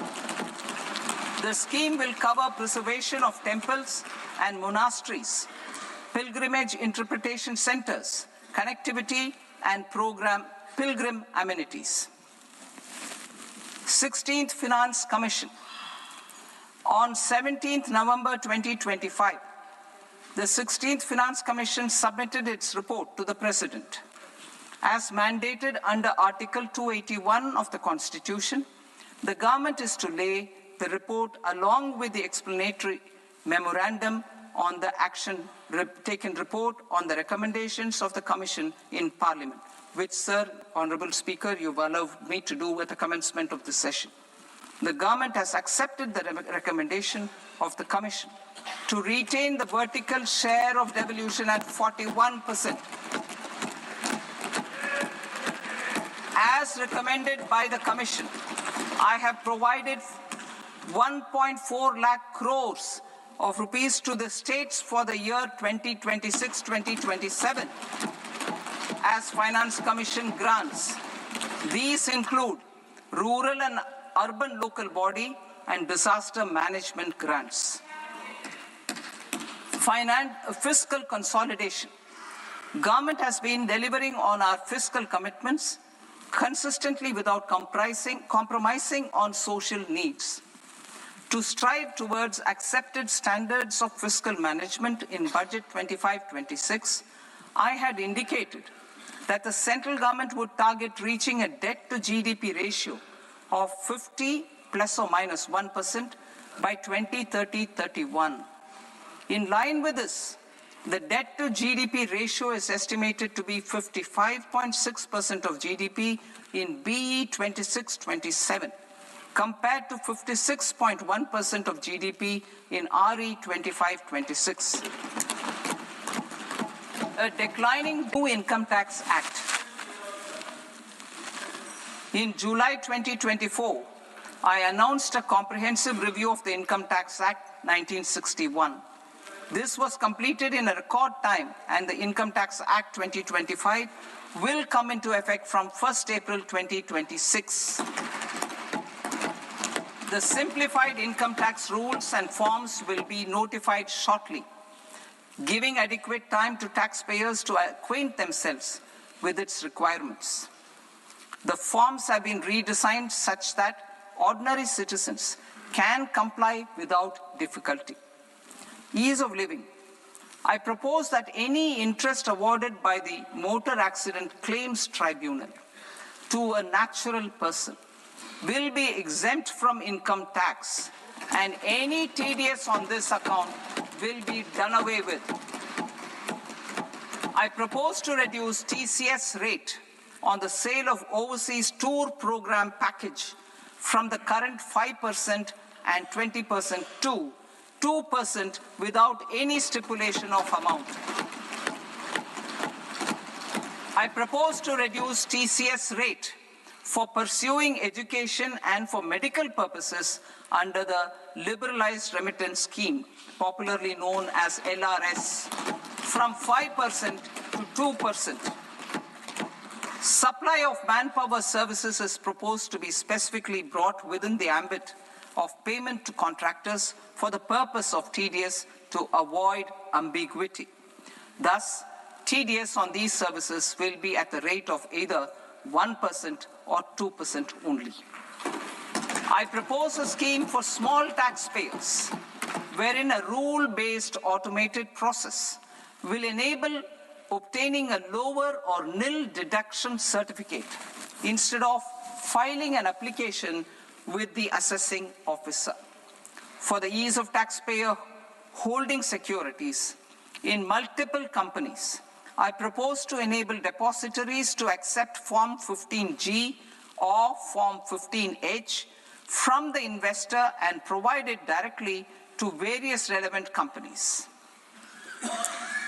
The scheme will cover preservation of temples and monasteries, pilgrimage interpretation centers, connectivity, and pilgrim amenities. 16th Finance Commission. On 17th November 2025, the 16th Finance Commission submitted its report to the President. As mandated under Article 281 of the Constitution, The government is to lay the report along with the explanatory memorandum on the action taken report on the recommendations of the Commission in Parliament, which, Sir, Honourable Speaker, you've allowed me to do at the commencement of this session. The government has accepted the recommendation of the Commission to retain the vertical share of devolution at 41%. As recommended by the Commission, I have provided 1.4 lakh crores of rupees to the states for the year 2026-2027 as Finance Commission grants. These include rural and urban local body and disaster management grants. Fiscal consolidation. Government has been delivering on our fiscal commitments consistently without compromising on social needs. To strive towards accepted standards of fiscal management in Budget 25-26, I had indicated that the central government would target reaching a debt to GDP ratio of 50 plus or minus 1% by 2030-31. In line with this, the debt to GDP ratio is estimated to be 55.6% of GDP in BE 26-27, compared to 56.1% of GDP in RE 25-26. A declining new Income Tax Act. In July 2024, I announced a comprehensive review of the Income Tax Act 1961. This was completed in a record time, and the Income Tax Act 2025 will come into effect from 1st April 2026. The simplified income tax rules and forms will be notified shortly, giving adequate time to taxpayers to acquaint themselves with its requirements. The forms have been redesigned such that ordinary citizens can comply without difficulty. Ease of living. I propose that any interest awarded by the Motor Accident Claims Tribunal to a natural person will be exempt from income tax, and any TDS on this account will be done away with. I propose to reduce TCS rate on the sale of overseas tour program package from the current 5% and 20% to 2% without any stipulation of amount. I propose to reduce TCS rate for pursuing education and for medical purposes under the Liberalized Remittance Scheme, popularly known as LRS, from 5% to 2%. Supply of manpower services is proposed to be specifically brought within the ambit of payment to contractors for the purpose of TDS to avoid ambiguity. Thus, TDS on these services will be at the rate of either 1% or 2% only. I propose a scheme for small taxpayers, wherein a rule-based automated process will enable obtaining a lower or nil deduction certificate instead of filing an application with the assessing officer. For the ease of taxpayer holding securities in multiple companies, I propose to enable depositories to accept Form 15G or Form 15H from the investor and provide it directly to various relevant companies.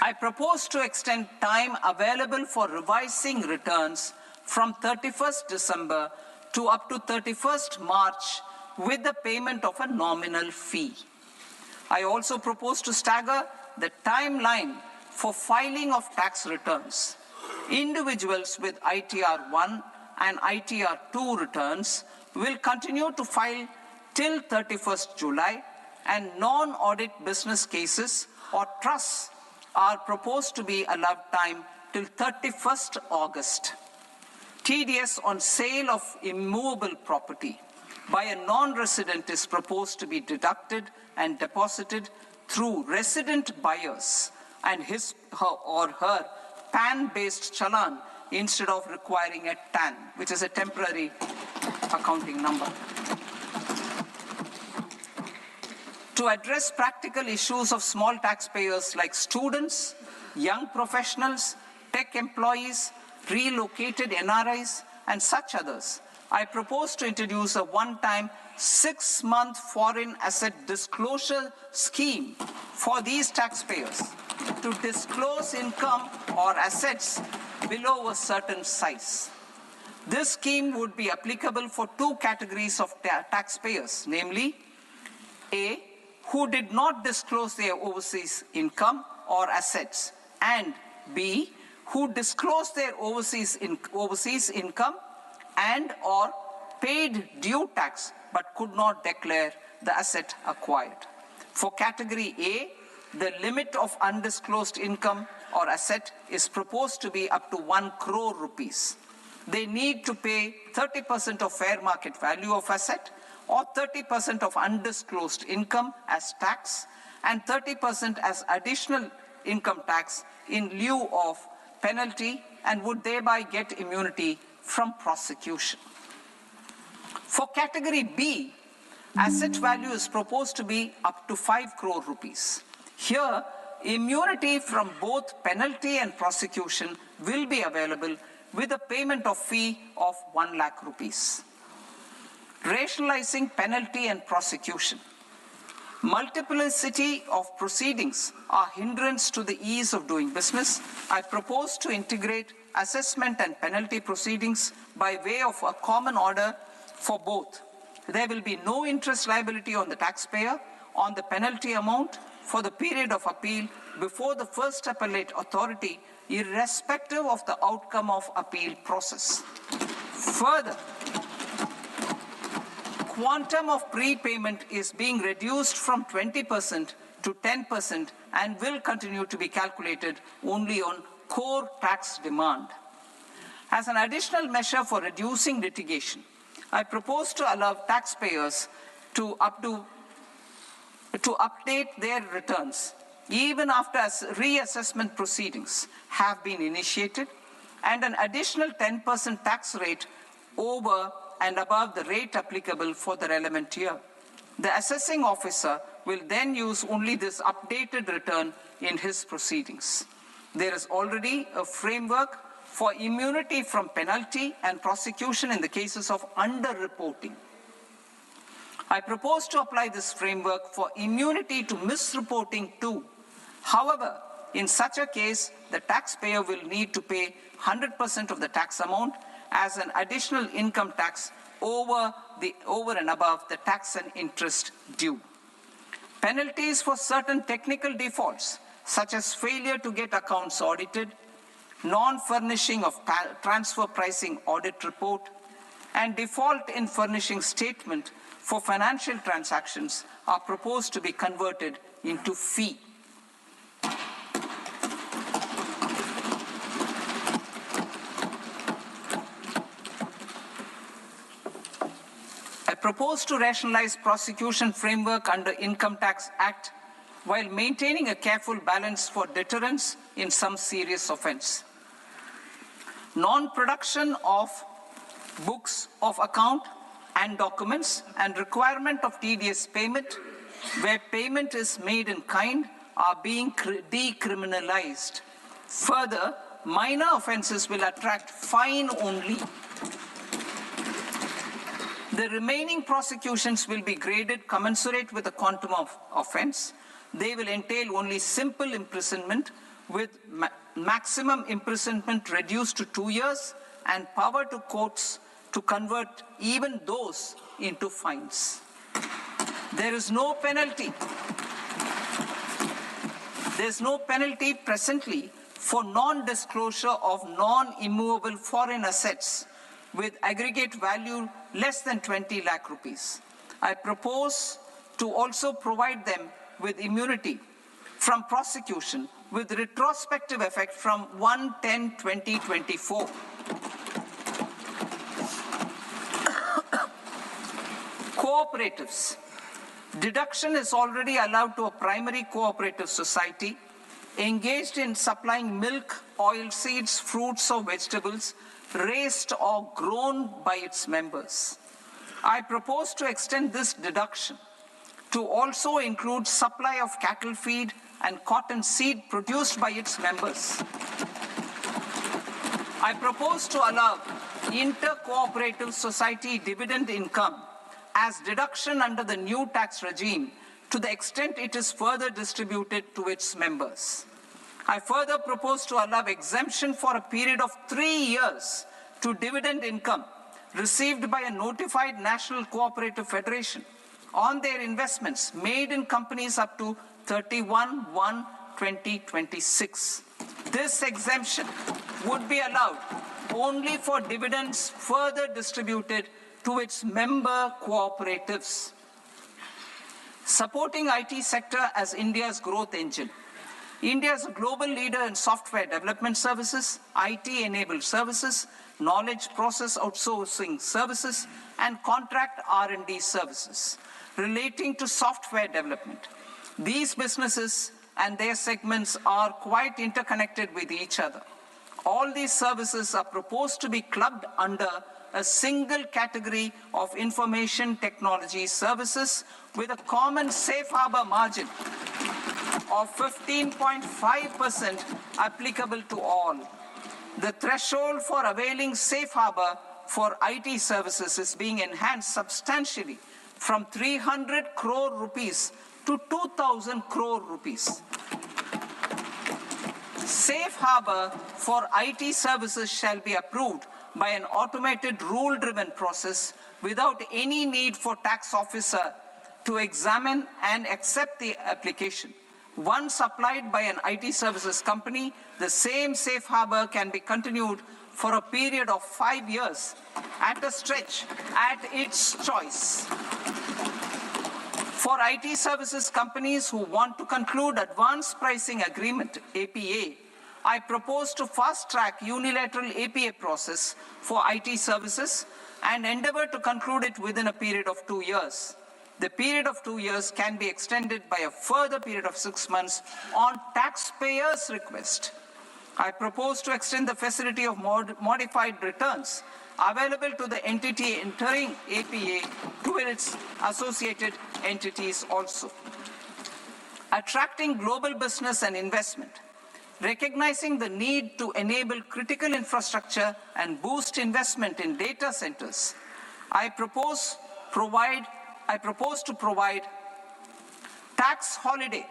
I propose to extend time available for revising returns from 31st December to up to 31st March with the payment of a nominal fee. I also propose to stagger the timeline for filing of tax returns. Individuals with ITR 1 and ITR 2 returns will continue to file till 31st July, and non-audit business cases or trusts are proposed to be allowed time till 31st August. TDS on sale of immovable property by a non-resident is proposed to be deducted and deposited through resident buyers and his or her PAN-based challan instead of requiring a TAN, which is a temporary accounting number. to address practical issues of small taxpayers like students, young professionals, tech employees, relocated NRIs, and such others, I propose to introduce a one-time 6-month foreign asset disclosure scheme for these taxpayers to disclose income or assets below a certain size. This scheme would be applicable for two categories of taxpayers, namely, A, who did not disclose their overseas income or assets, and B, who disclosed their overseas income and or paid due tax but could not declare the asset acquired. For category A, the limit of undisclosed income or asset is proposed to be up to 1 crore rupees. They need to pay 30% of fair market value of asset or 30% of undisclosed income as tax and 30% as additional income tax in lieu of penalty and would thereby get immunity from prosecution. For category B, asset value is proposed to be up to 5 crore rupees. Here, immunity from both penalty and prosecution will be available with a payment of fee of 1 lakh rupees. Rationalizing penalty and prosecution. Multiplicity of proceedings are hindrance to the ease of doing business. I propose to integrate assessment and penalty proceedings by way of a common order for both. There will be no interest liability on the taxpayer on the penalty amount for the period of appeal before the first appellate authority, irrespective of the outcome of appeal process. Further, quantum of prepayment is being reduced from 20% to 10% and will continue to be calculated only on core tax demand. As an additional measure for reducing litigation, I propose to allow taxpayers to update their returns even after reassessment proceedings have been initiated and an additional 10% tax rate over and above the rate applicable for the relevant year. The assessing officer will then use only this updated return in his proceedings. There is already a framework for immunity from penalty and prosecution in the cases of underreporting. I propose to apply this framework for immunity to misreporting too. However, in such a case, the taxpayer will need to pay 100% of the tax amount as an additional income tax over and above the tax and interest due. Penalties for certain technical defaults, such as failure to get accounts audited, non-furnishing of transfer pricing audit report, and default in furnishing statement for financial transactions are proposed to be converted into fee. I propose to rationalize prosecution framework under Income Tax Act while maintaining a careful balance for deterrence in some serious offense. Non-production of books of account and documents and requirement of TDS payment where payment is made in kind are being decriminalized. Further, minor offenses will attract fine only. The remaining prosecutions will be graded commensurate with the quantum of offense. They will entail only simple imprisonment with maximum imprisonment reduced to 2 years and power to courts to convert even those into fines. There is no penalty. There is no penalty presently for non-disclosure of non-immovable foreign assets with aggregate value less than 20 lakh rupees. I propose to also provide them with immunity from prosecution with retrospective effect from 1/10/2024. Cooperatives. Deduction is already allowed to a primary cooperative society engaged in supplying milk, oilseeds, fruits or vegetables raised or grown by its members. I propose to extend this deduction to also include supply of cattle feed and cotton seed produced by its members. I propose to allow inter-cooperative society dividend income as deduction under the new tax regime to the extent it is further distributed to its members. I further propose to allow exemption for a period of 3 years to dividend income received by a notified national cooperative federation on their investments made in companies up to 31/1/2026. This exemption would be allowed only for dividends further distributed to its member cooperatives. Supporting IT sector as India's growth engine. India is a global leader in software development services, IT-enabled services, knowledge process outsourcing services, and contract R&D services relating to software development. These businesses and their segments are quite interconnected with each other. All these services are proposed to be clubbed under a single category of information technology services with a common safe harbor margin of 15.5% applicable to all. The threshold for availing safe harbor for IT services is being enhanced substantially from 300 crore rupees to 2,000 crore rupees. Safe harbor for IT services shall be approved by an automated rule-driven process without any need for tax officer to examine and accept the application. Once applied by an IT services company, the same safe harbor can be continued for a period of 5 years at a stretch at its choice. For IT services companies who want to conclude advanced pricing agreement, APA, I propose to fast-track unilateral APA process for IT services and endeavor to conclude it within a period of 2 years. The period of 2 years can be extended by a further period of 6 months on taxpayers' request. I propose to extend the facility of modified returns available to the entity entering APA to its associated entities also. Attracting global business and investment. Recognizing the need to enable critical infrastructure and boost investment in data centers, I propose to provide tax holiday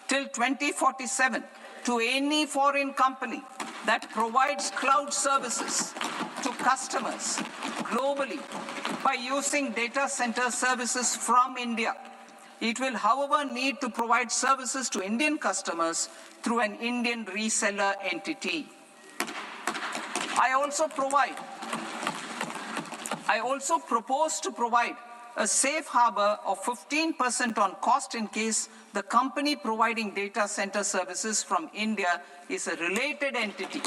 till 2047 to any foreign company that provides cloud services to customers globally by using data center services from India. It will, however, need to provide services to Indian customers through an Indian reseller entity. I also propose to provide a safe harbor of 15% on cost in case the company providing data center services from India is a related entity.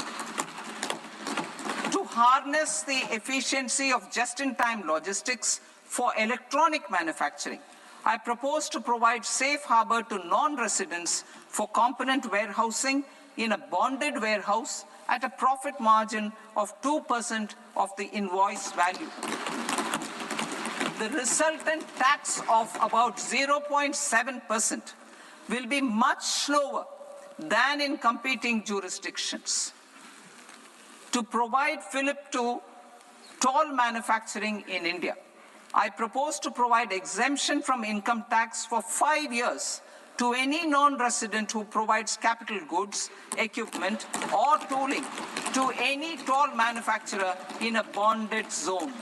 To harness the efficiency of just-in-time logistics for electronic manufacturing, I propose to provide safe harbor to non-residents for component warehousing in a bonded warehouse at a profit margin of 2% of the invoice value. The resultant tax of about 0.7% will be much lower than in competing jurisdictions. To provide fillip to toll manufacturing in India, I propose to provide exemption from income tax for 5 years to any non-resident who provides capital goods, equipment, or tooling to any toll manufacturer in a bonded zone.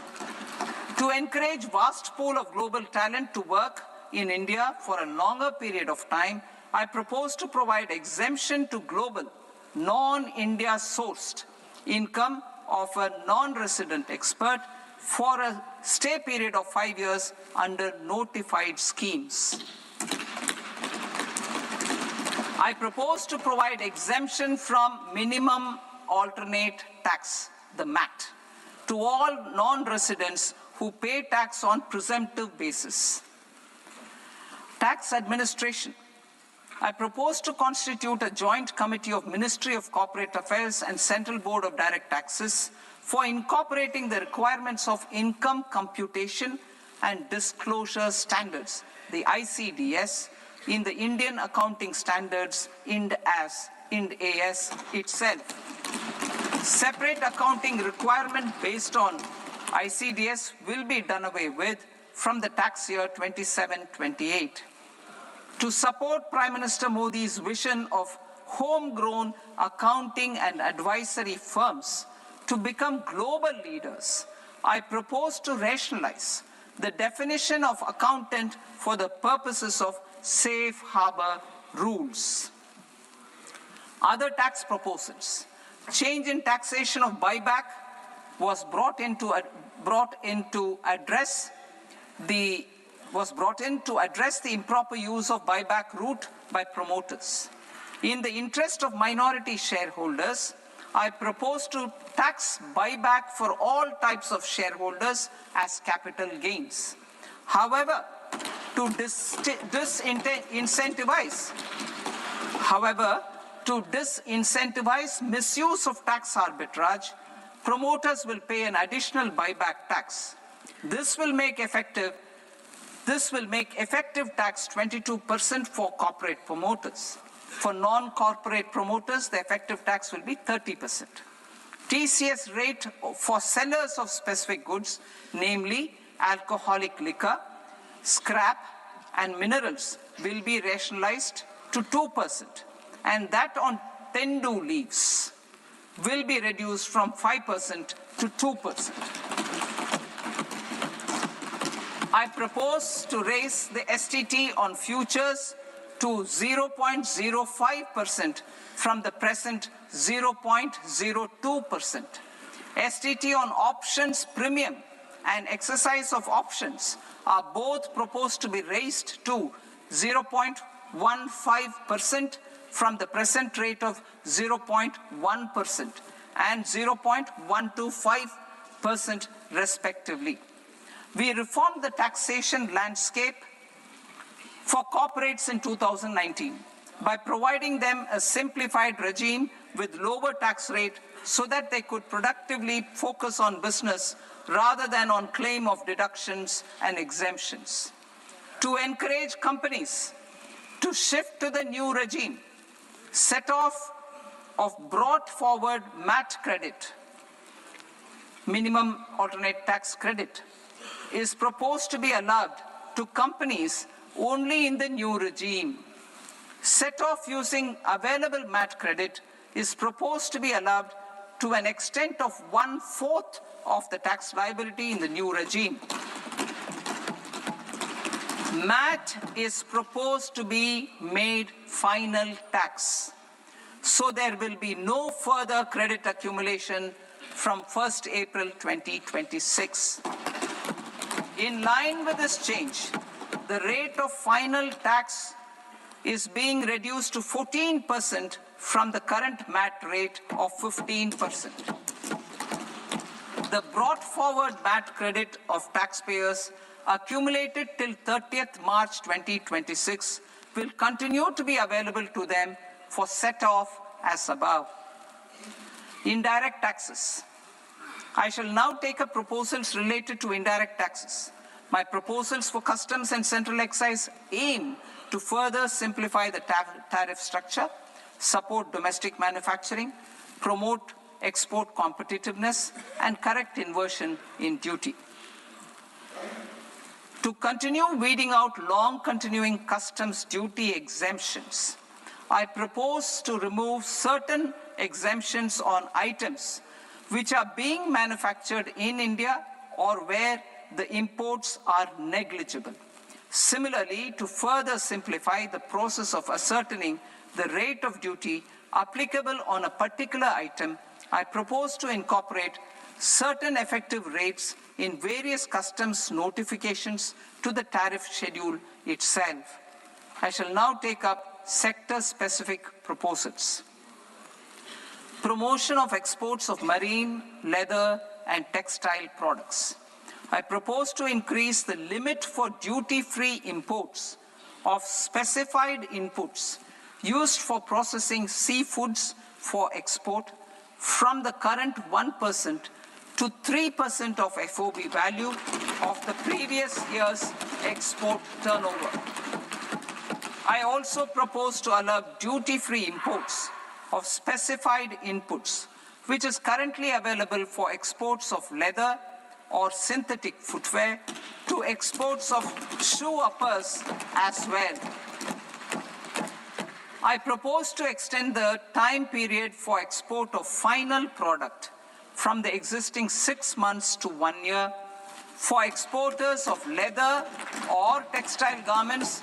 To encourage vast pool of global talent to work in India for a longer period of time, I propose to provide exemption to global, non-India sourced income of a non-resident expert for a stay period of 5 years under notified schemes. I propose to provide exemption from minimum alternate tax, the MAT, to all non-residents who pay tax on presumptive basis. Tax administration. I propose to constitute a joint committee of Ministry of Corporate Affairs and Central Board of Direct Taxes for incorporating the requirements of income computation, and Disclosure Standards, the ICDS, in the Indian Accounting Standards, IND AS itself. Separate accounting requirement based on ICDS will be done away with from the tax year 27-28. To support Prime Minister Modi's vision of homegrown accounting and advisory firms to become global leaders, I propose to rationalize the definition of accountant for the purposes of safe harbor rules. Other tax proposals. Change in taxation of buyback was brought in to address the improper use of buyback route by promoters. In the interest of minority shareholders, I propose to tax buyback for all types of shareholders as capital gains. However, to disincentivize misuse of tax arbitrage, promoters will pay an additional buyback tax. This will make effective tax 22% for corporate promoters. For non-corporate promoters, the effective tax will be 30%. TCS rate for sellers of specific goods, namely alcoholic liquor, scrap, and minerals, will be rationalized to 2%, and that on Tendu leaves will be reduced from 5% to 2%. I propose to raise the STT on futures to 0.05% from the present 0.02%. STT on options premium and exercise of options are both proposed to be raised to 0.15% from the present rate of 0.1% and 0.125% respectively. We reformed the taxation landscape for corporates in 2019 by providing them a simplified regime with lower tax rate so that they could productively focus on business rather than on claim of deductions and exemptions. To encourage companies to shift to the new regime, set off of brought forward MAT credit, minimum alternate tax credit, is proposed to be allowed to companies only in the new regime. Set off using available MAT credit is proposed to be allowed to an extent of 1/4 of the tax liability in the new regime. MAT is proposed to be made final tax, so there will be no further credit accumulation from 1st April 2026. In line with this change, the rate of final tax is being reduced to 14% from the current MAT rate of 15%. The brought forward MAT credit of taxpayers accumulated till 30th March 2026 will continue to be available to them for set-off as above. Indirect taxes. I shall now take up proposals related to indirect taxes. My proposals for customs and central excise aim to further simplify the tariff structure, support domestic manufacturing, promote export competitiveness, and correct inversion in duty. To continue weeding out long-continuing customs duty exemptions, I propose to remove certain exemptions on items which are being manufactured in India or where the imports are negligible. Similarly, to further simplify the process of ascertaining the rate of duty applicable on a particular item, I propose to incorporate certain effective rates in various customs notifications to the tariff schedule itself. I shall now take up sector-specific proposals. Promotion of exports of marine, leather, and textile products. I propose to increase the limit for duty-free imports of specified inputs used for processing seafoods for export from the current 1% to 3% of FOB value of the previous year's export turnover. I also propose to allow duty-free imports of specified inputs, which is currently available for exports of leather or synthetic footwear, to exports of shoe uppers as well. I propose to extend the time period for export of final product from the existing 6 months to 1 year for exporters of leather or textile garments,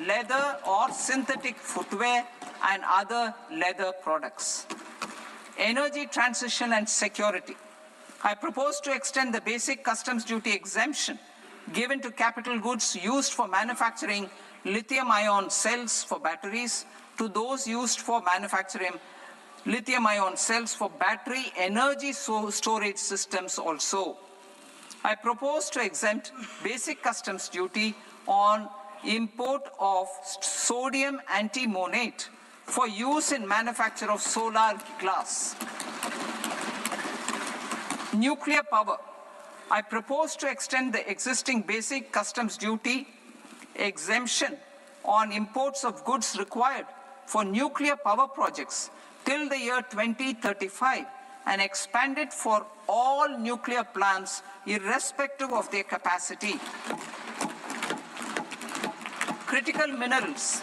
leather or synthetic footwear, and other leather products. Energy transition and security. I propose to extend the basic customs duty exemption given to capital goods used for manufacturing lithium-ion cells for batteries to those used for manufacturing lithium-ion cells for battery energy storage systems also. I propose to exempt basic customs duty on import of sodium antimonate for use in manufacture of solar glass. Nuclear power. I propose to extend the existing basic customs duty exemption on imports of goods required for nuclear power projects till the year 2035 and expand it for all nuclear plants irrespective of their capacity. Critical minerals.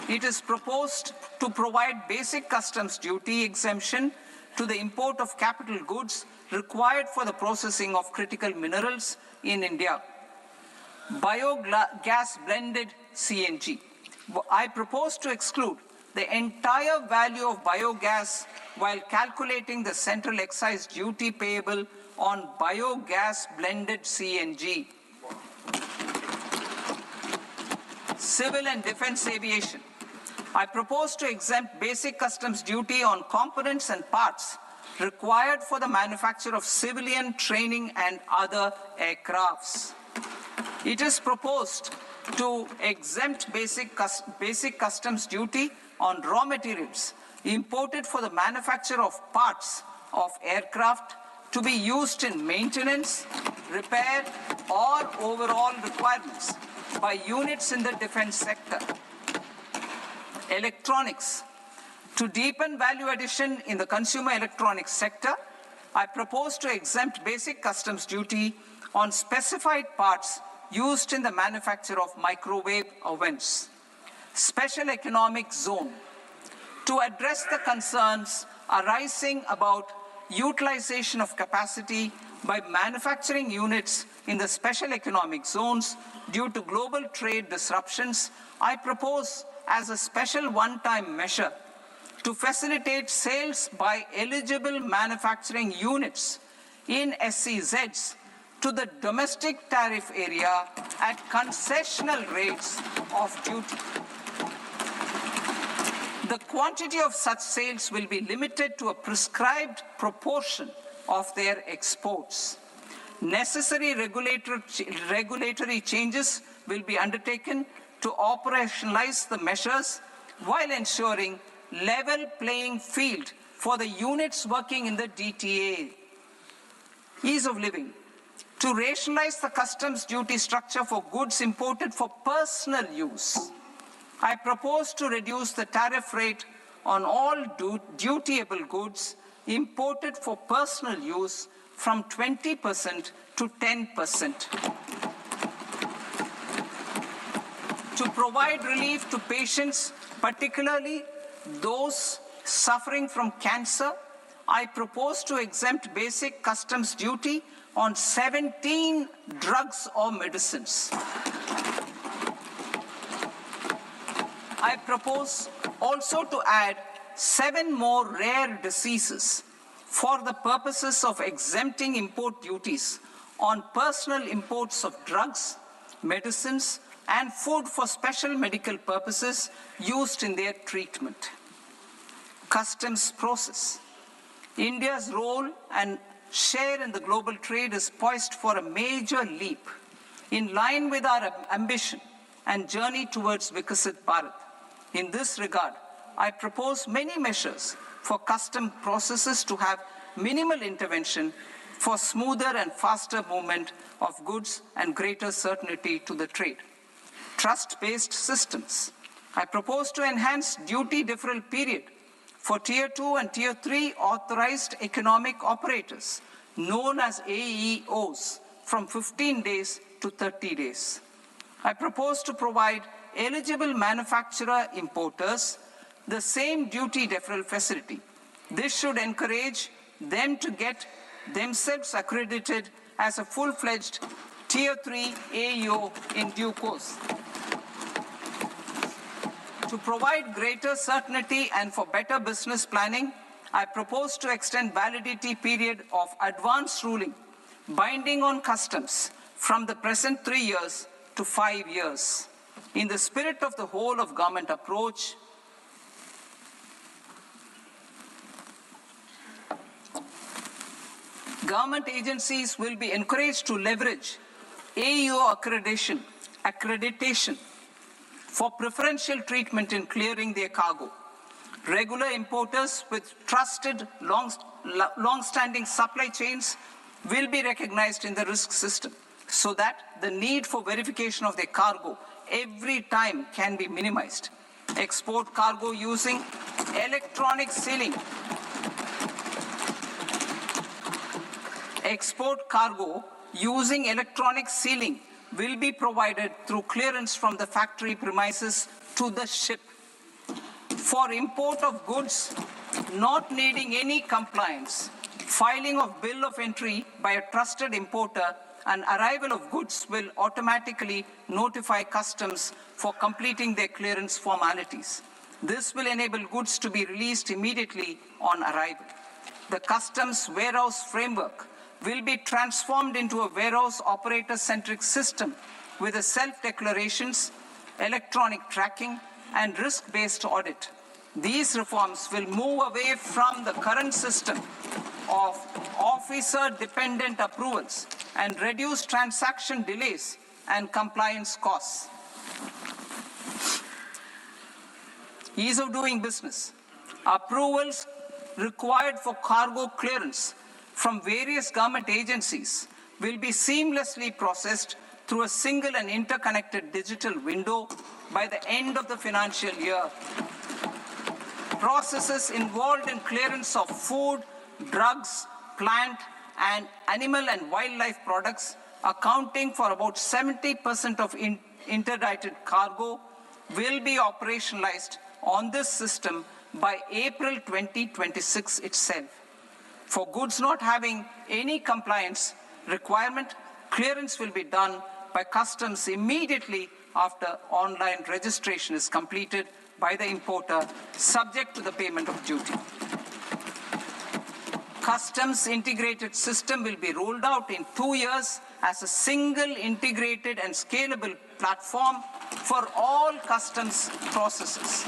It is proposed to provide basic customs duty exemption to the import of capital goods required for the processing of critical minerals in India. Biogas blended CNG. I propose to exclude the entire value of biogas while calculating the central excise duty payable on biogas blended CNG. Civil and defense aviation. I propose to exempt basic customs duty on components and parts required for the manufacture of civilian training and other aircrafts. It is proposed to exempt basic customs duty on raw materials imported for the manufacture of parts of aircraft to be used in maintenance, repair, or overall requirements by units in the defense sector. Electronics. To deepen value addition in the consumer electronics sector, I propose to exempt basic customs duty on specified parts used in the manufacture of microwave ovens. Special economic zone. To address the concerns arising about utilization of capacity by manufacturing units in the special economic zones due to global trade disruptions, I propose as a special one-time measure to facilitate sales by eligible manufacturing units in SEZs to the domestic tariff area at concessional rates of duty. The quantity of such sales will be limited to a prescribed proportion of their exports. Necessary regulatory changes will be undertaken to operationalize the measures while ensuring level playing field for the units working in the DTA. Ease of living. To rationalize the customs duty structure for goods imported for personal use, I propose to reduce the tariff rate on all dutiable goods imported for personal use from 20% to 10%. To provide relief to patients, particularly those suffering from cancer, I propose to exempt basic customs duty on 17 drugs or medicines. I propose also to add 7 more rare diseases for the purposes of exempting import duties on personal imports of drugs, medicines, and food for special medical purposes used in their treatment. Customs process. India's role and share in the global trade is poised for a major leap in line with our ambition and journey towards Vikasit Bharat. In this regard, I propose many measures for custom processes to have minimal intervention for smoother and faster movement of goods and greater certainty to the trade. Trust-based systems. I propose to enhance duty deferral period for Tier 2 and Tier 3 authorized economic operators, known as AEOs, from 15 days to 30 days. I propose to provide eligible manufacturer importers the same duty deferral facility. This should encourage them to get themselves accredited as a full-fledged Tier 3 AEO in due course. To provide greater certainty and for better business planning, I propose to extend validity period of advance ruling binding on customs from the present 3 years to 5 years. In the spirit of the whole of government approach, government agencies will be encouraged to leverage AEO accreditation for preferential treatment in clearing their cargo. Regular importers with trusted, long-standing supply chains will be recognized in the risk system so that the need for verification of their cargo every time can be minimized. Export cargo using electronic sealing. Export cargo using electronic sealing will be provided through clearance from the factory premises to the ship. For import of goods not needing any compliance, filing of bill of entry by a trusted importer and arrival of goods will automatically notify customs for completing their clearance formalities. This will enable goods to be released immediately on arrival. The customs warehouse framework will be transformed into a warehouse operator-centric system with a self-declarations, electronic tracking, and risk-based audit. These reforms will move away from the current system of officer-dependent approvals and reduce transaction delays and compliance costs. Ease of doing business. Approvals required for cargo clearance from various government agencies will be seamlessly processed through a single and interconnected digital window by the end of the financial year. Processes involved in clearance of food, drugs, plant, and animal and wildlife products, accounting for about 70% of interdicted cargo, will be operationalized on this system by April 2026 itself. For goods not having any compliance requirement, clearance will be done by customs immediately after online registration is completed by the importer, subject to the payment of duty. Customs integrated system will be rolled out in 2 years as a single integrated and scalable platform for all customs processes.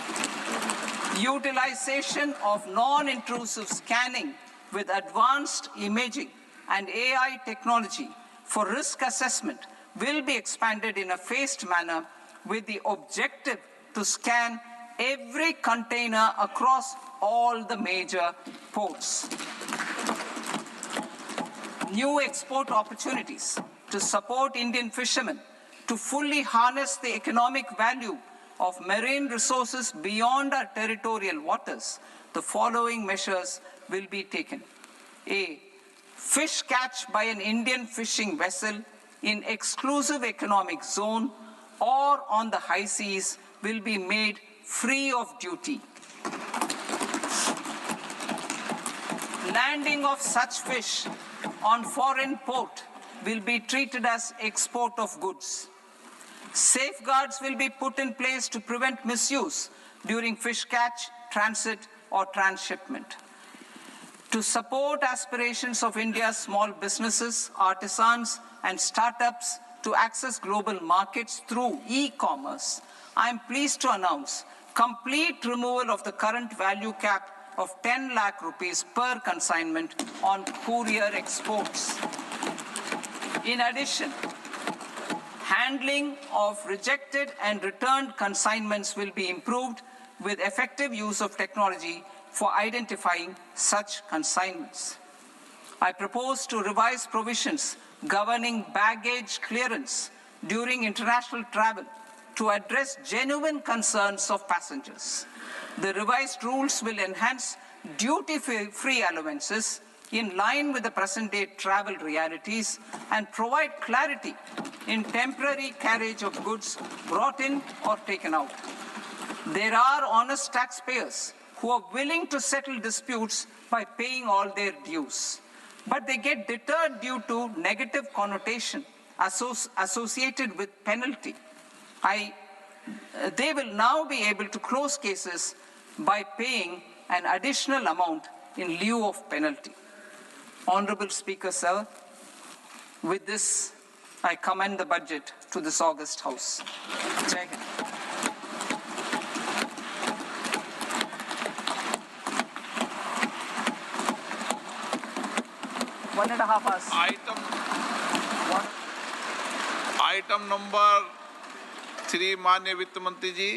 Utilization of non-intrusive scanning with advanced imaging and AI technology for risk assessment will be expanded in a phased manner with the objective to scan every container across all the major ports. New export opportunities to support Indian fishermen to fully harness the economic value of marine resources beyond our territorial waters. The following measures will be taken. A. Fish catch by an Indian fishing vessel in exclusive economic zone or on the high seas will be made free of duty. Landing of such fish on foreign port will be treated as export of goods. Safeguards will be put in place to prevent misuse during fish catch, transit, or transshipment. To support aspirations of India's small businesses, artisans, and startups to access global markets through e-commerce, I am pleased to announce complete removal of the current value cap of 10 lakh rupees per consignment on courier exports. In addition, handling of rejected and returned consignments will be improved with effective use of technology for identifying such consignments. I propose to revise provisions governing baggage clearance during international travel to address genuine concerns of passengers. The revised rules will enhance duty-free allowances in line with the present-day travel realities and provide clarity in temporary carriage of goods brought in or taken out. There are honest taxpayers who are willing to settle disputes by paying all their dues, but they get deterred due to negative connotation associated with penalty. They will now be able to close cases by paying an additional amount in lieu of penalty. Honorable Speaker, sir, with this, I commend the budget to this august House. Jai Hind. One and a half hours. Item number 3, माननीय वित्त मंत्री जी.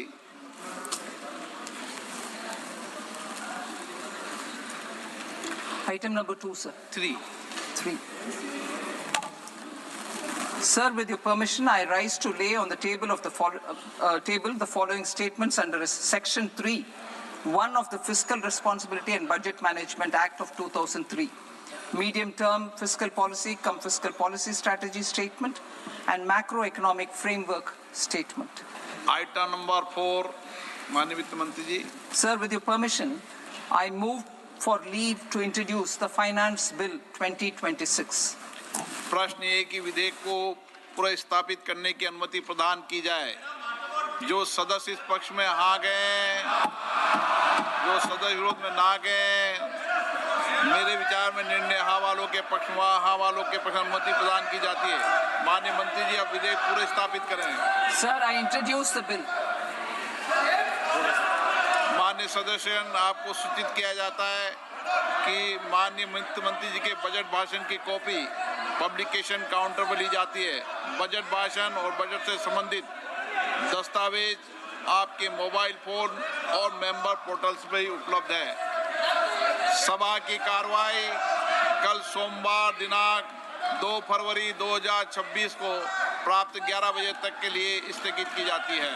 Item number 2, sir. 3. Sir, with your permission, I rise to lay on the table of the following statements under Section 3, 1 of the Fiscal Responsibility and Budget Management Act of 2003. Medium-term fiscal policy cum fiscal policy strategy statement and macroeconomic framework statement. Item number 4, माननीय वित्त मंत्री जी. Sir, with your permission, I move for leave to introduce the Finance Bill 2026. प्रश्न ये कि विधेयक को पुनर्स्थापित करने की अनुमति प्रदान की जाए. जो सदस्य इस पक्ष में हाँ गए, जो सदस्य विरोध में ना गए, मेरे विचार में निर्णय हाँ वालों के पक्ष में हाँ वालों के पक्ष में अनुमति प्रदान की जाती है. माननीय मंत्री जी, अब विधेयक पूरे स्थापित करें. Sir, I introduce the bill. माननीय सदस्य, आपको सूचित किया जाता है कि माननीय वित्त मंत्री जी के बजट भाषण की कॉपी पब्लिकेशन काउंटर पर ली जाती है. बजट भाषण और बजट से संबंधित दस्तावेज आपके मोबाइल फोन और मेंबर पोर्टल्स पर ही उपलब्ध है. सभा की कार्रवाई कल सोमवार दिनांक 2 फरवरी 2026 को प्राप्त 11 बजे तक के लिए स्थगित की जाती है.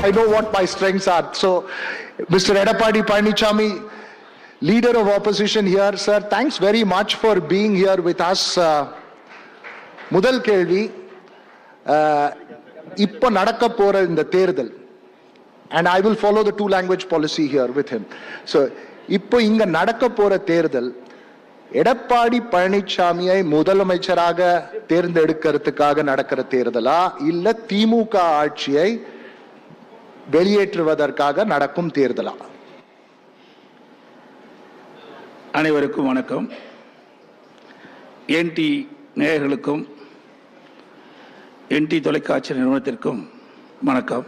I know what my strengths are. So, Mr. Edappadi Palanichami, leader of opposition here, sir, thanks very much for being here with us. முதல் கேள்வி, இப்போ நடக்க போற இந்த தேர்தல், and I will follow the 2 language policy here with him. So, இப்போ இங்க நடக்க போற தேர்தல் எடப்பாடி பழனிசாமியை முதலமைச்சராக தேர்ந்தெடுக்கிறதுக்காக நடக்கிற தேர்தலா இல்ல திமுக ஆட்சியை வெளியேற்றுவதற்காக நடக்கும் தேர்தலா? அனைவருக்கும் வணக்கம். என்டி நேயர்களுக்கும் என்டி தொலைக்காட்சி நிறுவனத்திற்கும் வணக்கம்.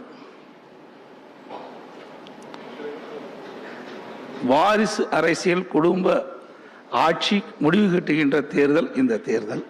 வாரிசு அரசியல் குடும்ப ஆட்சி முடிவு கட்டுகின்ற தேர்தல் இந்த தேர்தல்.